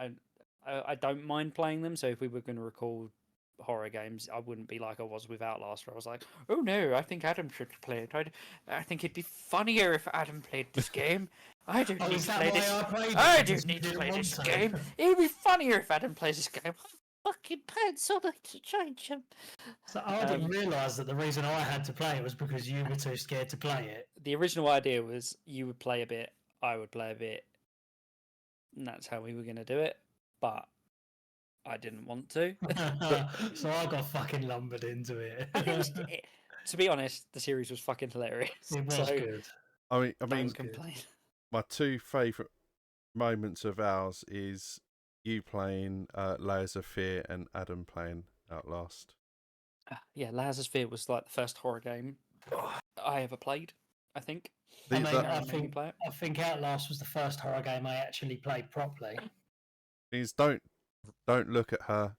I don't mind playing them. So if we were going to record horror games, I wouldn't be like I was with Outlast, where I was like, oh no, I think Adam should play it. I think it'd be funnier if Adam played this game. I don't need to play this. I don't need to play this game. It'd be funnier if Adam plays this game. Fucking pants on to change him. So I didn't realise that the reason I had to play it was because you were too scared to play it. The original idea was you would play a bit, I would play a bit, and that's how we were going to do it. But I didn't want to. So I got fucking lumbered into it. To be honest, the series was fucking hilarious. It was good. I mean, Don't complain. My two favourite moments of ours is you playing Layers of Fear and Adam playing Outlast. Yeah, Layers of Fear was like the first horror game I ever played, I think. I think Outlast was the first horror game I actually played properly. Please don't look at her.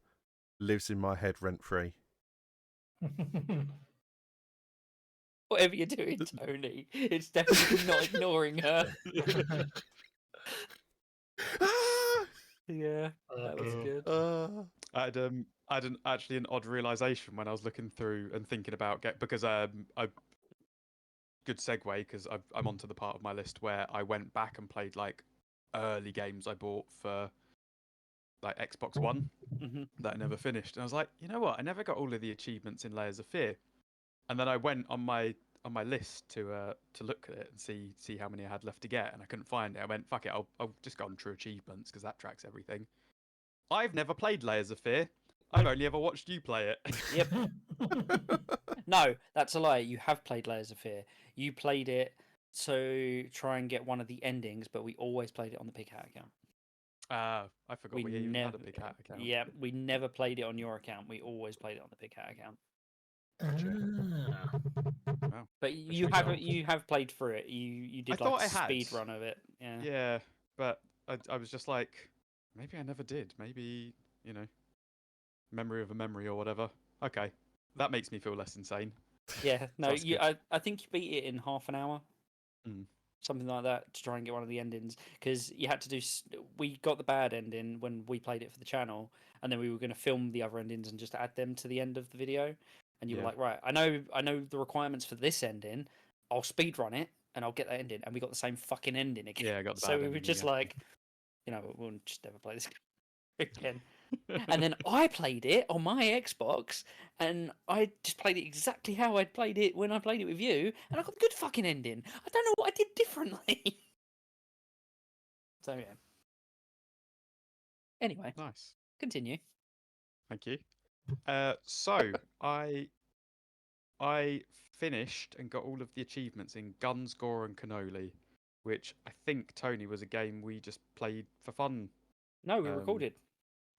Lives in my head rent free. Whatever you're doing, Tony, it's definitely not ignoring her. Yeah, that was good. I had actually an odd realization when I was looking through and thinking about because I good segue because I'm onto the part of my list where I went back and played like early games I bought for like Xbox One that I never finished, and I was like, you know what? I never got all of the achievements in Layers of Fear, and then I went on my list to look at it and see how many I had left to get, and I couldn't find it. I went, fuck it, I'll just go on True Achievements because that tracks everything. I've never played Layers of Fear. I've only ever watched you play it. Yep. No, that's a lie. You have played Layers of Fear. You played it to try and get one of the endings, but we always played it on the PigHat account. I forgot we even had a PigHat account. Yeah, we never played it on your account. We always played it on the PigHat account. Wow. But you have played through it. You did like a speed run of it. Yeah. Yeah, but I was just like, maybe I never did. Maybe, memory of a memory or whatever. Okay, that makes me feel less insane. Yeah, no, I think you beat it in half an hour. Something like that, to try and get one of the endings, because you had to do. We got the bad ending when we played it for the channel, and then we were going to film the other endings and just add them to the end of the video. And you were like, right, I know the requirements for this ending. I'll speed run it and I'll get that ending, and we got the same fucking ending again. Yeah, I got the bad so we were just like, we'll just never play this again. And then I played it on my Xbox, and I just played it exactly how I'd played it when I played it with you, and I got the good fucking ending. I don't know what I did differently. So yeah. Anyway, nice. Continue. Thank you. So I finished and got all of the achievements in Guns, Gore, and Cannoli, which I think, Tony, was a game we just played for fun. No, we recorded.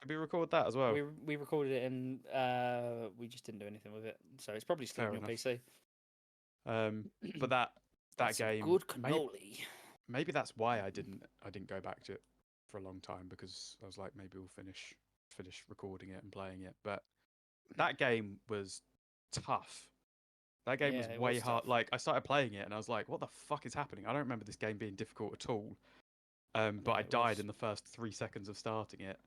Did we record that as well? We recorded it and we just didn't do anything with it, so it's probably still on your PC. But that game, good cannoli. Maybe that's why I didn't go back to it for a long time, because I was like, maybe we'll finish recording it and playing it. But that game was tough. That game was Yeah, it way was hard. tough. Like I started playing it and I was like, "What the fuck is happening?" I don't remember this game being difficult at all. But No, I it died was. in the first 3 seconds of starting it.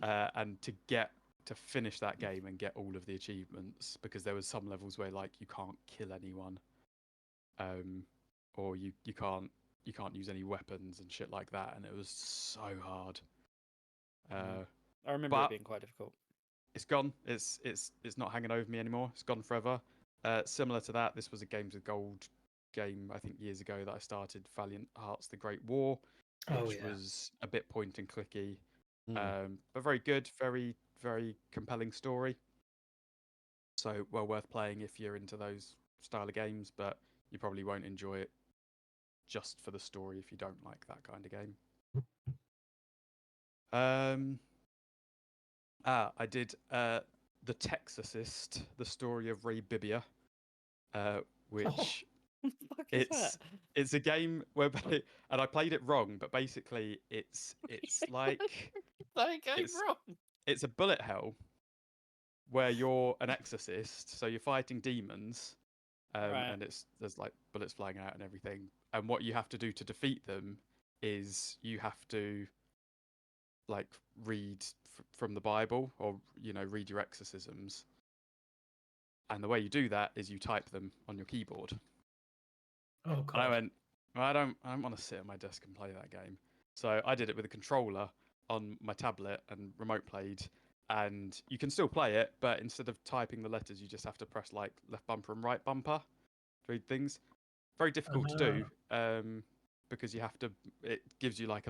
And to finish that game and get all of the achievements, because there was some levels where like you can't kill anyone, or you can't use any weapons and shit like that, and it was so hard. I remember but it being quite difficult. It's gone. It's not hanging over me anymore. It's gone forever. Similar to that, this was a Games with Gold game I think years ago that I started, Valiant Hearts: The Great War, which was a bit point and clicky, but very good, very very compelling story. So well worth playing if you're into those style of games, but you probably won't enjoy it just for the story if you don't like that kind of game. I did The Texasist, the story of Ray Bibbia, which What the fuck is that? it's a game where, and I played it wrong, but basically it's like That game it's wrong. it's a bullet hell where you're an exorcist, so you're fighting demons, Right. and there's like bullets flying out and everything, and what you have to do to defeat them is you have to like read from the Bible, or read your exorcisms, and the way you do that is you type them on your keyboard. Oh god. And I went, well, I don't want to sit at my desk and play that game, so I did it with a controller on my tablet and remote played, and you can still play it, but instead of typing the letters you just have to press like left bumper and right bumper to read things. Very difficult to do, because you have to, it gives you like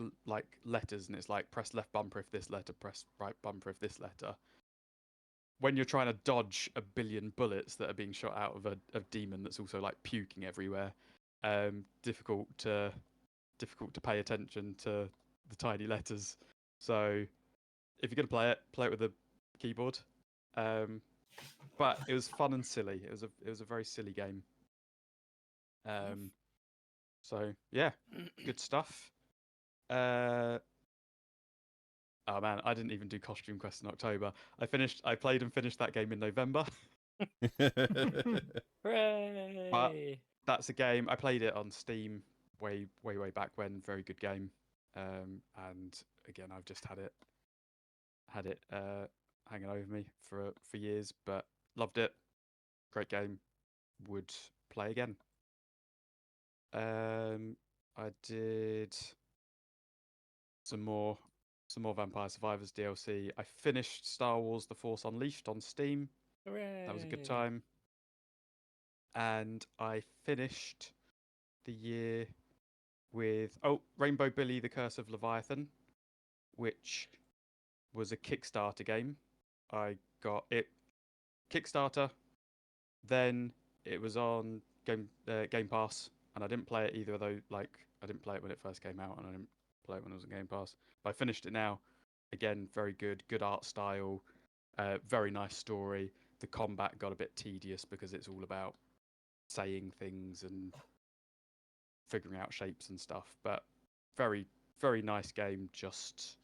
letters, and it's like press left bumper if this letter, press right bumper if this letter. When you're trying to dodge a billion bullets that are being shot out of a demon that's also like puking everywhere, difficult to pay attention to the tiny letters. So if you're gonna play it with a keyboard. But it was fun and silly. It was a very silly game. So yeah, good stuff. Oh man, I didn't even do Costume Quest in October. I played and finished that game in November. Hooray! But that's a game I played it on Steam way back when. Very good game. And again, I've just had it hanging over me for years, but loved it. Great game. Would play again. I did some more Vampire Survivors DLC. I finished Star Wars: The Force Unleashed on Steam. Hooray! That was a good time. And I finished the year with Rainbow Billy: The Curse of Leviathan, which was a Kickstarter game. I got it Kickstarter, then it was on Game Pass, and I didn't play it either of those. Like, I didn't play it when it first came out, and I didn't play it when it was on Game Pass. But I finished it now. Again, very good art style, very nice story. The combat got a bit tedious because it's all about saying things and figuring out shapes and stuff. But very, very nice game. Just,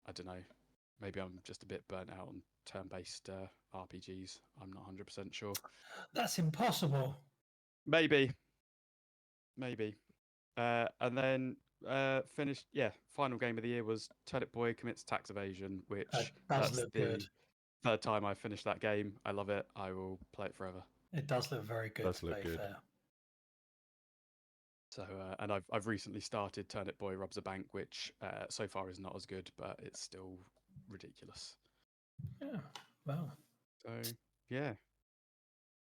I don't know. Maybe I'm just a bit burnt out on turn-based RPGs. I'm not 100% sure. That's impossible. Maybe. And then finished. Yeah, final game of the year was Turnip Boy Commits Tax Evasion, which That does that's look the good. third time I finished that game. I love it. I will play it forever. It does look very good. Does to look be good. fair. So, and I've recently started Turnip Boy Robs a Bank, which so far is not as good, but it's still ridiculous. Yeah. Well. So yeah.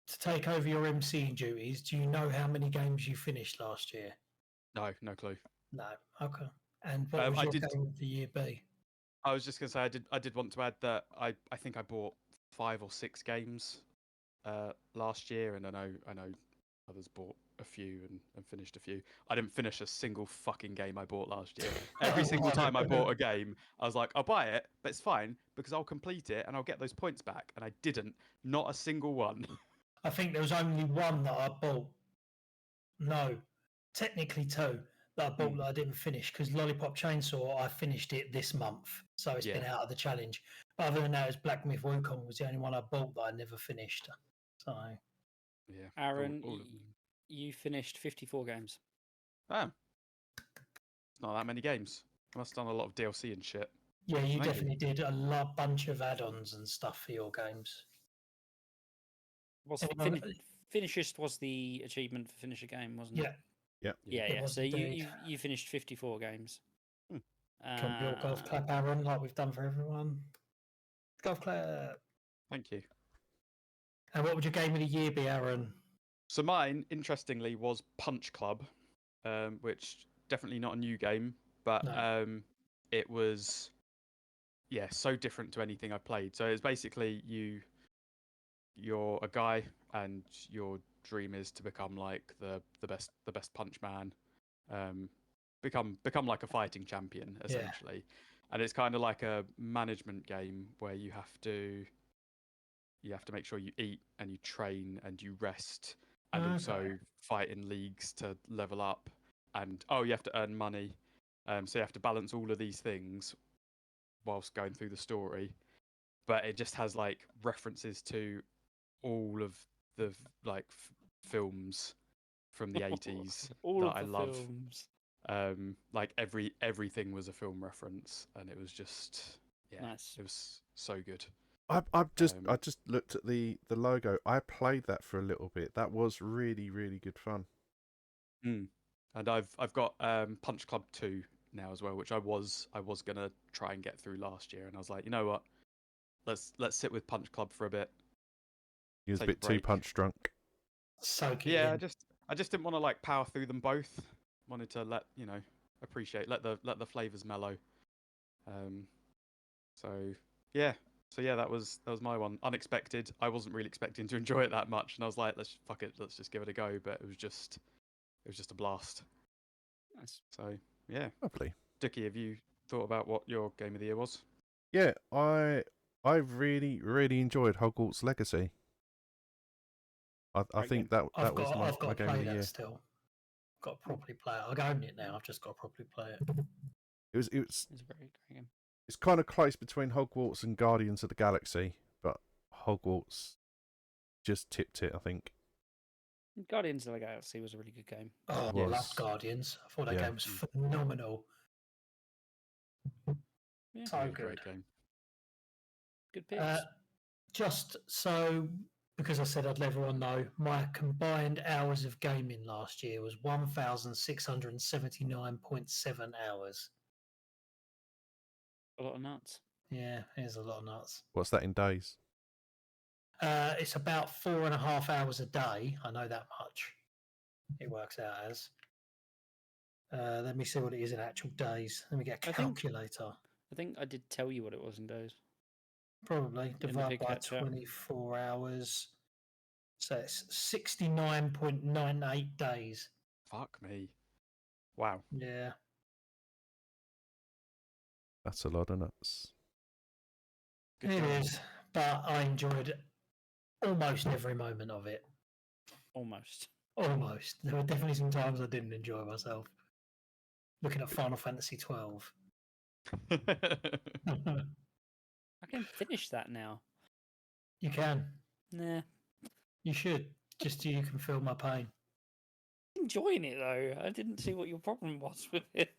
To take over your MCing duties, do you know how many games you finished last year? No clue. No. Okay. And what was your game of the year be? I was just gonna say I did want to add that I think I bought 5 or 6 games last year, and I know others bought a few and finished a few. I didn't finish a single fucking game I bought last year. Every single time I bought a game, I was like, I'll buy it, but it's fine because I'll complete it and I'll get those points back. And I didn't. Not a single one. I think there was only one that I bought. No, technically 2 that I bought that I didn't finish, because Lollipop Chainsaw, I finished it this month, so it's been out of the challenge. But other than that, it was Black Myth Wukong was the only one I bought that I never finished. So Yeah. Aaron, all of them. you finished 54 games. Oh, it's not that many games. I must have done a lot of DLC and shit. yeah, you Thank definitely did a bunch of add-ons and stuff for your games. Was Anyone- Finishist was the achievement for finish a game, wasn't Yeah, it? Yeah. Yeah, it yeah. was So indeed. you finished 54 games. Hmm. Can we all golf clap Aaron like we've done for everyone? Golf clap. Thank you. And what would your game of the year be, Aaron? So mine, interestingly, was Punch Club, which definitely not a new game, but No. it was so different to anything I played. So it's basically you're a guy and your dream is to become like the best punch man, become like a fighting champion essentially. And it's kind of like a management game where you have to make sure you eat and you train and you rest and also fight in leagues to level up, and you have to earn money, so you have to balance all of these things whilst going through the story. But it just has like references to all of the like films from the 80s All that of I the love. films. Like everything was a film reference, and it was just Nice. it was so good. I just looked at the logo. I played that for a little bit. That was really, really good fun. And I've got Punch Club 2 now as well, which I was gonna try and get through last year, and I was like, you know what, let's sit with Punch Club for a bit. He was a Take a bit too break. punch drunk. Soak it Yeah, in. I just didn't want to like power through them both. Wanted to let the flavors mellow. So yeah, that was my one. Unexpected. I wasn't really expecting to enjoy it that much, and I was like, let's just give it a go. But it was just a blast. Nice. So yeah, Lovely. Dookie, have you thought about what your game of the year was? Yeah, I really, really enjoyed Hogwarts Legacy. I Great think game. that was my I've got to game of play the that year. still. Got to properly play it. I own it now. I've just got to properly play it. It was It's a very great game. it's kind of close between Hogwarts and Guardians of the Galaxy, but Hogwarts just tipped it, I think. Guardians of the Galaxy was a really good game. Oh, It I was. loved Guardians. I thought that Yeah. game was phenomenal. Yeah. So Really good. great game. Good picks. Just so, because I said I'd let everyone know, my combined hours of gaming last year was 1,679.7 hours. A lot of nuts. Yeah, here's a lot of nuts. What's that in days? It's about 4.5 hours a day. I know that much. It works out as. Let me see what it is in actual days. Let me get a I think- calculator. I think I did tell you what it was in days. Probably the divide by PigHat chat. 24 hours. So it's 69.98 days. Fuck me. Wow. Yeah. That's a lot of nuts. Good It job. is, but I enjoyed almost every moment of it. Almost. Almost. There were definitely some times I didn't enjoy myself. Looking at Final Fantasy 12. I can finish that now. You can. Nah. You should. Just so you can feel my pain. Enjoying it though. I didn't see what your problem was with it.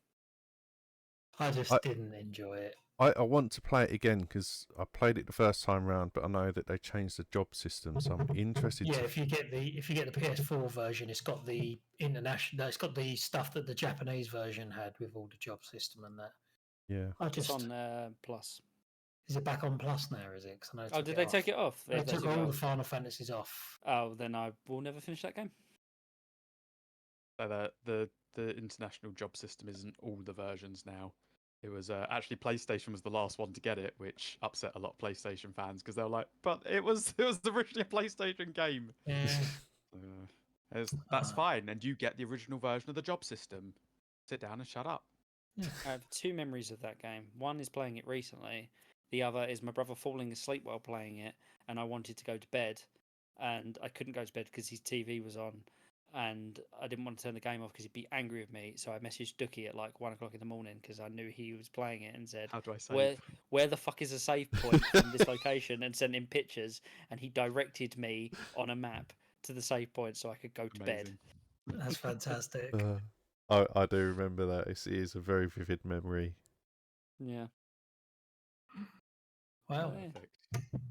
I just didn't enjoy it. I want to play it again because I played it the first time round, but I know that they changed the job system, so I'm interested. Yeah, if you get the PS4 version, it's got the international. It's got the stuff that the Japanese version had with all the job system and that. Yeah, It's on Plus. Is it back on Plus now? Is it? 'Cause I know Oh, did they take it off? They took all the off. Final Fantasies off. Oh, then I will never finish that game. So the international job system isn't all the versions now. It was actually PlayStation was the last one to get it, which upset a lot of PlayStation fans because they were like, "But it was originally a PlayStation game." Yeah. That's fine, and you get the original version of the job system. Sit down and shut up. I have two memories of that game. One is playing it recently. The other is my brother falling asleep while playing it, and I wanted to go to bed, and I couldn't go to bed because his TV was on. and I didn't want to turn the game off because he'd be angry with me. So I messaged Dookie at like 1 o'clock in the morning because I knew he was playing it and said, How do I save? where the fuck is a save point from this location? And sent him pictures, and he directed me on a map to the save point so I could go to bed. Amazing. That's fantastic. I do remember that. It is a very vivid memory. Yeah. Wow. Yeah. Perfect.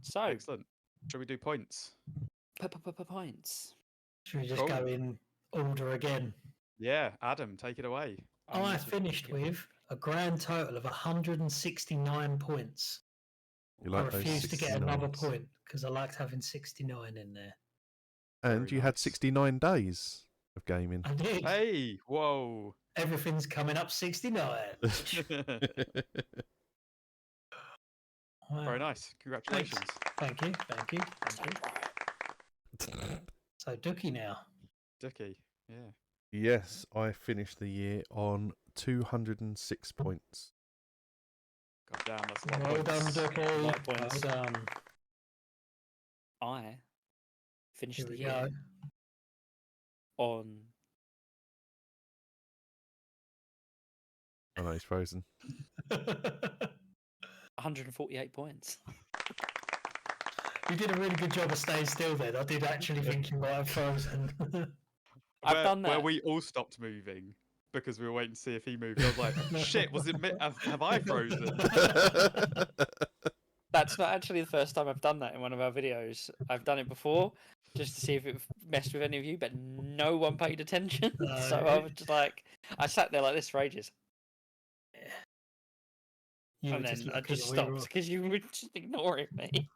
So, Excellent. Shall we do points? points. Should we just Cool. go in order again? Yeah, Adam, take it away. I finished with a grand total of 169 points. You I like those refused to get another 69s. point because I liked having 69 in there. And Very you had nice. 69 days of gaming. I did. Hey, whoa. Everything's coming up 69. Wow. Very nice. Congratulations. Thank you. Thank you. Thank you. So, Dookie now. Dookie. Yeah. Yes, I finished the year on 206 points. God damn, that's a lot Well of done, points. Dookie. Lot of points. Well done. I finished Here the we year on Oh no, he's frozen. go. 148 points. You did a really good job of staying still then. I did actually think you might have frozen. I've done Where that. we all stopped moving because we were waiting to see if he moved. I was like, shit, was it me? Have I frozen? That's not actually the first time I've done that in one of our videos. I've done it before just to see if it messed with any of you, but no one paid attention. So I was just like, I sat there like this for ages. You And were then I lucky just that we stopped because you were just ignoring me.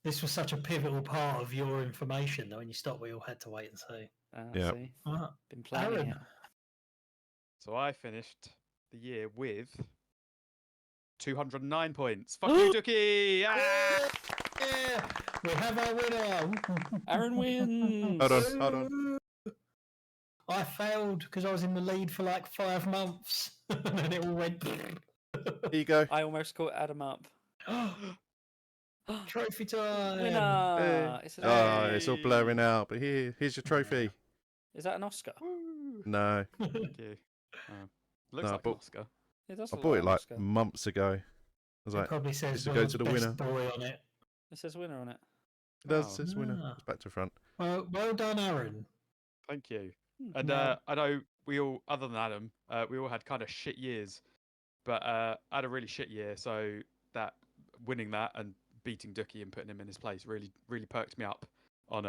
This was such a pivotal part of your information that when you stopped, we all had to wait and see. Yeah. See, Right. been planning Aaron. it. So I finished the year with 209 points. Fuck you, Dookie! Ah! Yeah, we have our winner. Aaron wins. Hold on. I failed because I was in the lead for like 5 months, and then it all went. Here you go. I almost caught Adam up. Trophy time! Winner! Hey. It's Oh, it's all blurring Hey. out, but here's your trophy. Is that an Oscar? Woo. No, Thank you. Looks No, like but- an Oscar. It does I look bought like it an like Oscar. months ago. I was It like, probably says this will go world's to the best winner. boy on it. It says winner on it. it does, Oh. it says winner. Ah. It's back to front. Well done, Aaron. Thank you. And Now- I know we all, other than Adam, we all had kind of shit years. But I had a really shit year, so that winning that and beating Dookie and putting him in his place really, really perked me up on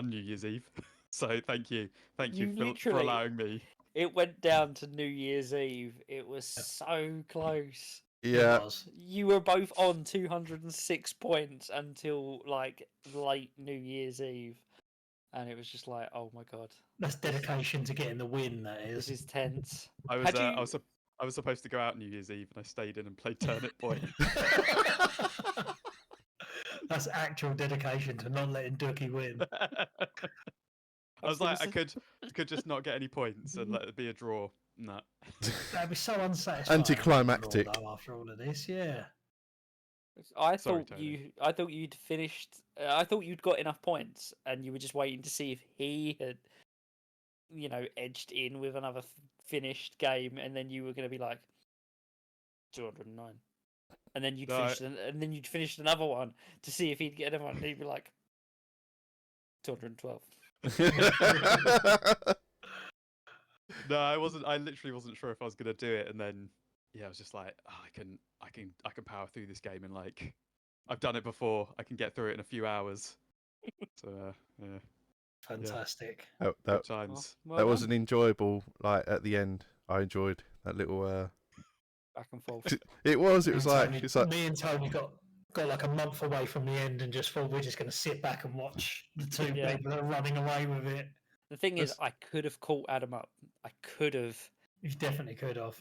New Year's Eve. So thank you for literally- allowing me. It went down to New Year's Eve. It was so close. It Yeah, was. You were both on 206 points until like late New Year's Eve. And it was just like, oh my god, That's dedication to getting the win, that this is. is tense. I was Had you- I was supposed to go out New Year's Eve and I stayed in and played Turnip Boy. That's actual dedication to not letting Dookie win. I was like, I gonna could just not get any points and let it be a draw. No. That'd be so unsatisfying. Anticlimactic. Though, after all of this, yeah. I Sorry, thought Tony. I thought you'd finished. I thought you'd got enough points, and you were just waiting to see if he had, edged in with another finished game, and then you were going to be like 209, and then No. you'd finish another one to see if he'd get another one, and he'd be like 212. No, I wasn't. I literally wasn't sure if I was gonna do it, and then I was just like, oh, I can power through this game, and like, I've done it before. I can get through it in a few hours. So yeah, Fantastic. that good times. that was an enjoyable. Like at the end, I enjoyed that little. back and forth. It was like Me and Tony got like a month away from the end and just thought we're just going to sit back and watch the two Yeah. people that are running away with it. The thing is, I could have caught Adam up. I could have, You definitely could have.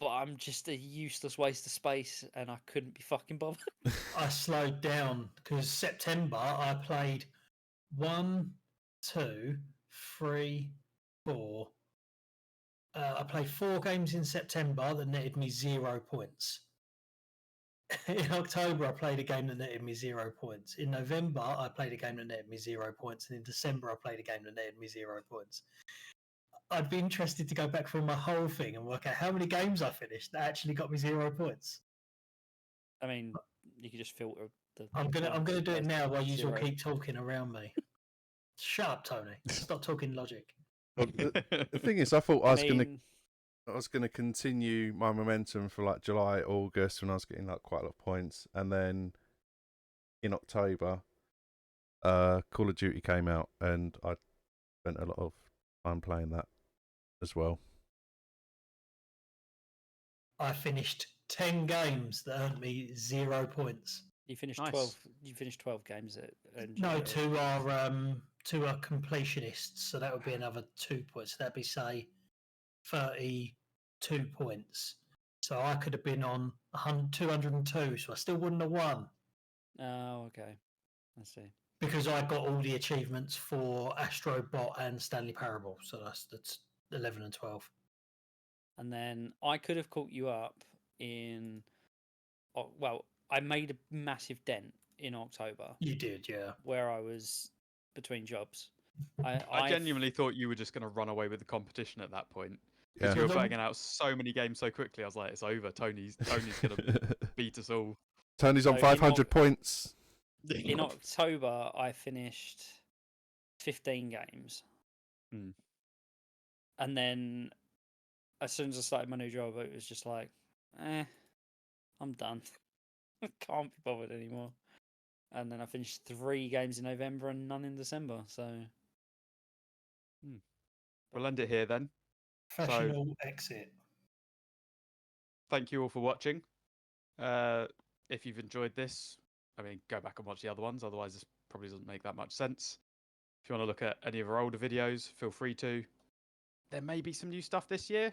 but I'm just a useless waste of space, and I couldn't be fucking bothered. I slowed down because September I played 1, 2, 3, 4. I played 4 games in September that netted me 0 points. in October, I played a game that netted me 0 points. In November, I played a game that netted me 0 points. And in December, I played a game that netted me 0 points. I'd be interested to go back through my whole thing and work out how many games I finished that actually got me 0 points. I mean, you could just filter the. I'm gonna do it now while you all 0. keep talking around me. Shut up, Tony. Stop talking logic. Well, the thing is, I thought I mean, was gonna continue my momentum for like July, August when I was getting like quite a lot of points, and then in October, Call of Duty came out, and I spent a lot of time playing that as well. I finished 10 games that earned me 0 points. you finished Nice. 12. You finished 12 games at. No, two are completionists, so that would be another 2 points. That'd be say 32 points. So I could have been on 202, so I still wouldn't have won Oh, okay. I see. because I got all the achievements for Astrobot and Stanley Parable. So that's 11 and 12. And then I could have caught you up in. Well, I made a massive dent in October You did, yeah. where I was between jobs. I genuinely thought you were just going to run away with the competition at that point. Yeah. Because you were Well, banging out so many games so quickly. I was like, it's over. Tony's going to beat us all. Tony's on So 500 points. In October, I finished 15 games. Hmm. And then as soon as I started my new job, it was just like, I'm done. I can't be bothered anymore. And then I finished 3 games in November and none in December. So We'll end it here then. Professional exit. Thank you all for watching. If you've enjoyed this, I mean, go back and watch the other ones. Otherwise, this probably doesn't make that much sense. If you want to look at any of our older videos, feel free to. There may be some new stuff this year.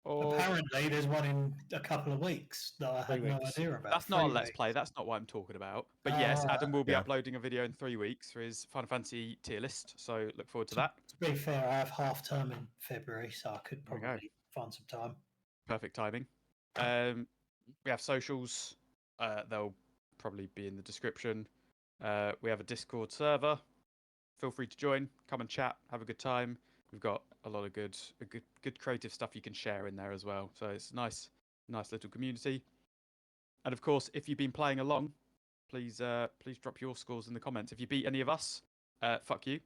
Or Apparently, there's one in a couple of weeks that I 3 had no weeks. idea about. that's not a 3 Let's weeks. Play. That's not what I'm talking about. But yes, Ah, Adam will be yeah. uploading a video in 3 weeks for his Final Fantasy tier list. So look forward to that. To be fair, I have half term in February, so I could There we go. probably find some time. Perfect timing. We have socials. They'll probably be in the description. We have a Discord server. Feel free to join. Come and chat. Have a good time. We've got a lot of good creative stuff you can share in there as well. So it's a nice little community. And of course, if you've been playing along, please drop your scores in the comments. If you beat any of us, fuck you.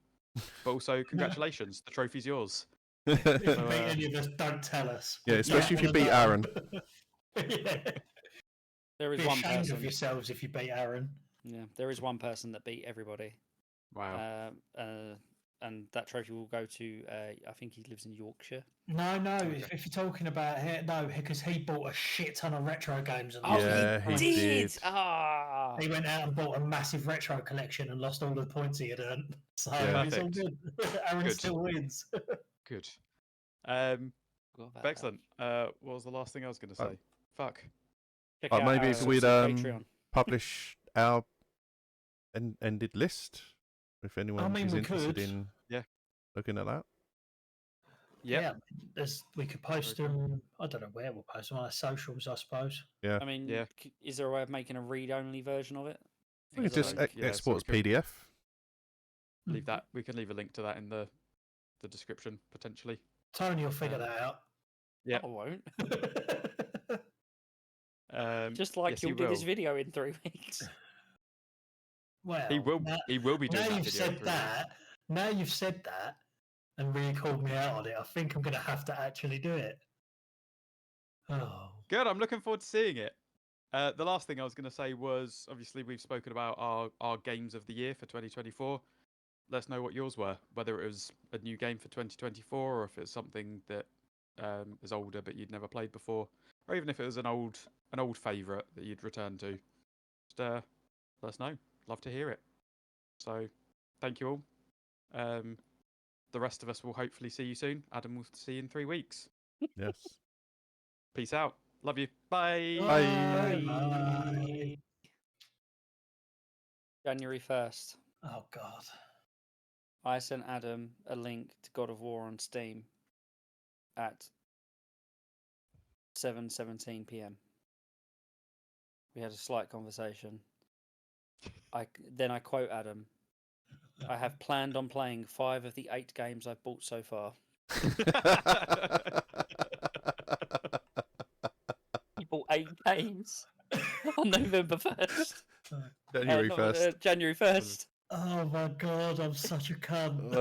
But also, congratulations. The trophy's yours. If you So, beat any of us, don't tell us. Yeah, We especially if you don't wanna beat know. Aaron. Yeah. there is Be one ashamed person. of yourselves if you beat Aaron. Yeah, there is one person that beat everybody. Wow. And that trophy will go to. I think he lives in Yorkshire. No, Okay. if you're talking about no, because he bought a shit ton of retro games. And Oh, Yeah, he did. Ah, He went out and bought a massive retro collection and lost all the points he had earned. So Yeah. it's all Perfect. good. Aaron Good. still wins. Good. forgot about that. Excellent. What was the last thing I was going to say? Oh. Fuck. Check Oh, out maybe our if we'd Patreon. publish our ended list, if anyone mean, is we interested could. in Yeah. looking at that. Yep. Yeah, we could post Very them. I don't know where we'll post them on our socials, I suppose. Yeah. I mean, Yeah. is there a way of making a read-only version of it? We can so, just yeah, so export as we can PDF. leave that. We can leave a link to that in the description potentially. Tony will figure that out. Yeah. I won't. Just yes, like he you'll do this will. video in 3 weeks. Well, He will. Now, He will be doing now that you've video. in said 3 weeks. that. Now you've said that, and really called me out on it. I think I'm going to have to actually do it. Oh, Good. I'm looking forward to seeing it. The last thing I was going to say was obviously we've spoken about our games of the year for 2024. Let us know what yours were, whether it was a new game for 2024 or if it's something that is older but you'd never played before, or even if it was an old favourite that you'd return to. Just let us know. Love to hear it. So thank you all. The rest of us will hopefully see you soon. Adam will see you in 3 weeks. Yes. Peace out. Love you. Bye. Bye. Bye. January 1st. Oh God. I sent Adam a link to God of War on Steam at 7:17 p.m. We had a slight conversation. Then I quote Adam. I have planned on playing 5 of the 8 games I've bought so far. He bought 8 games on November 1st. January 1st. January 1st. Oh my god, I'm such a cunt.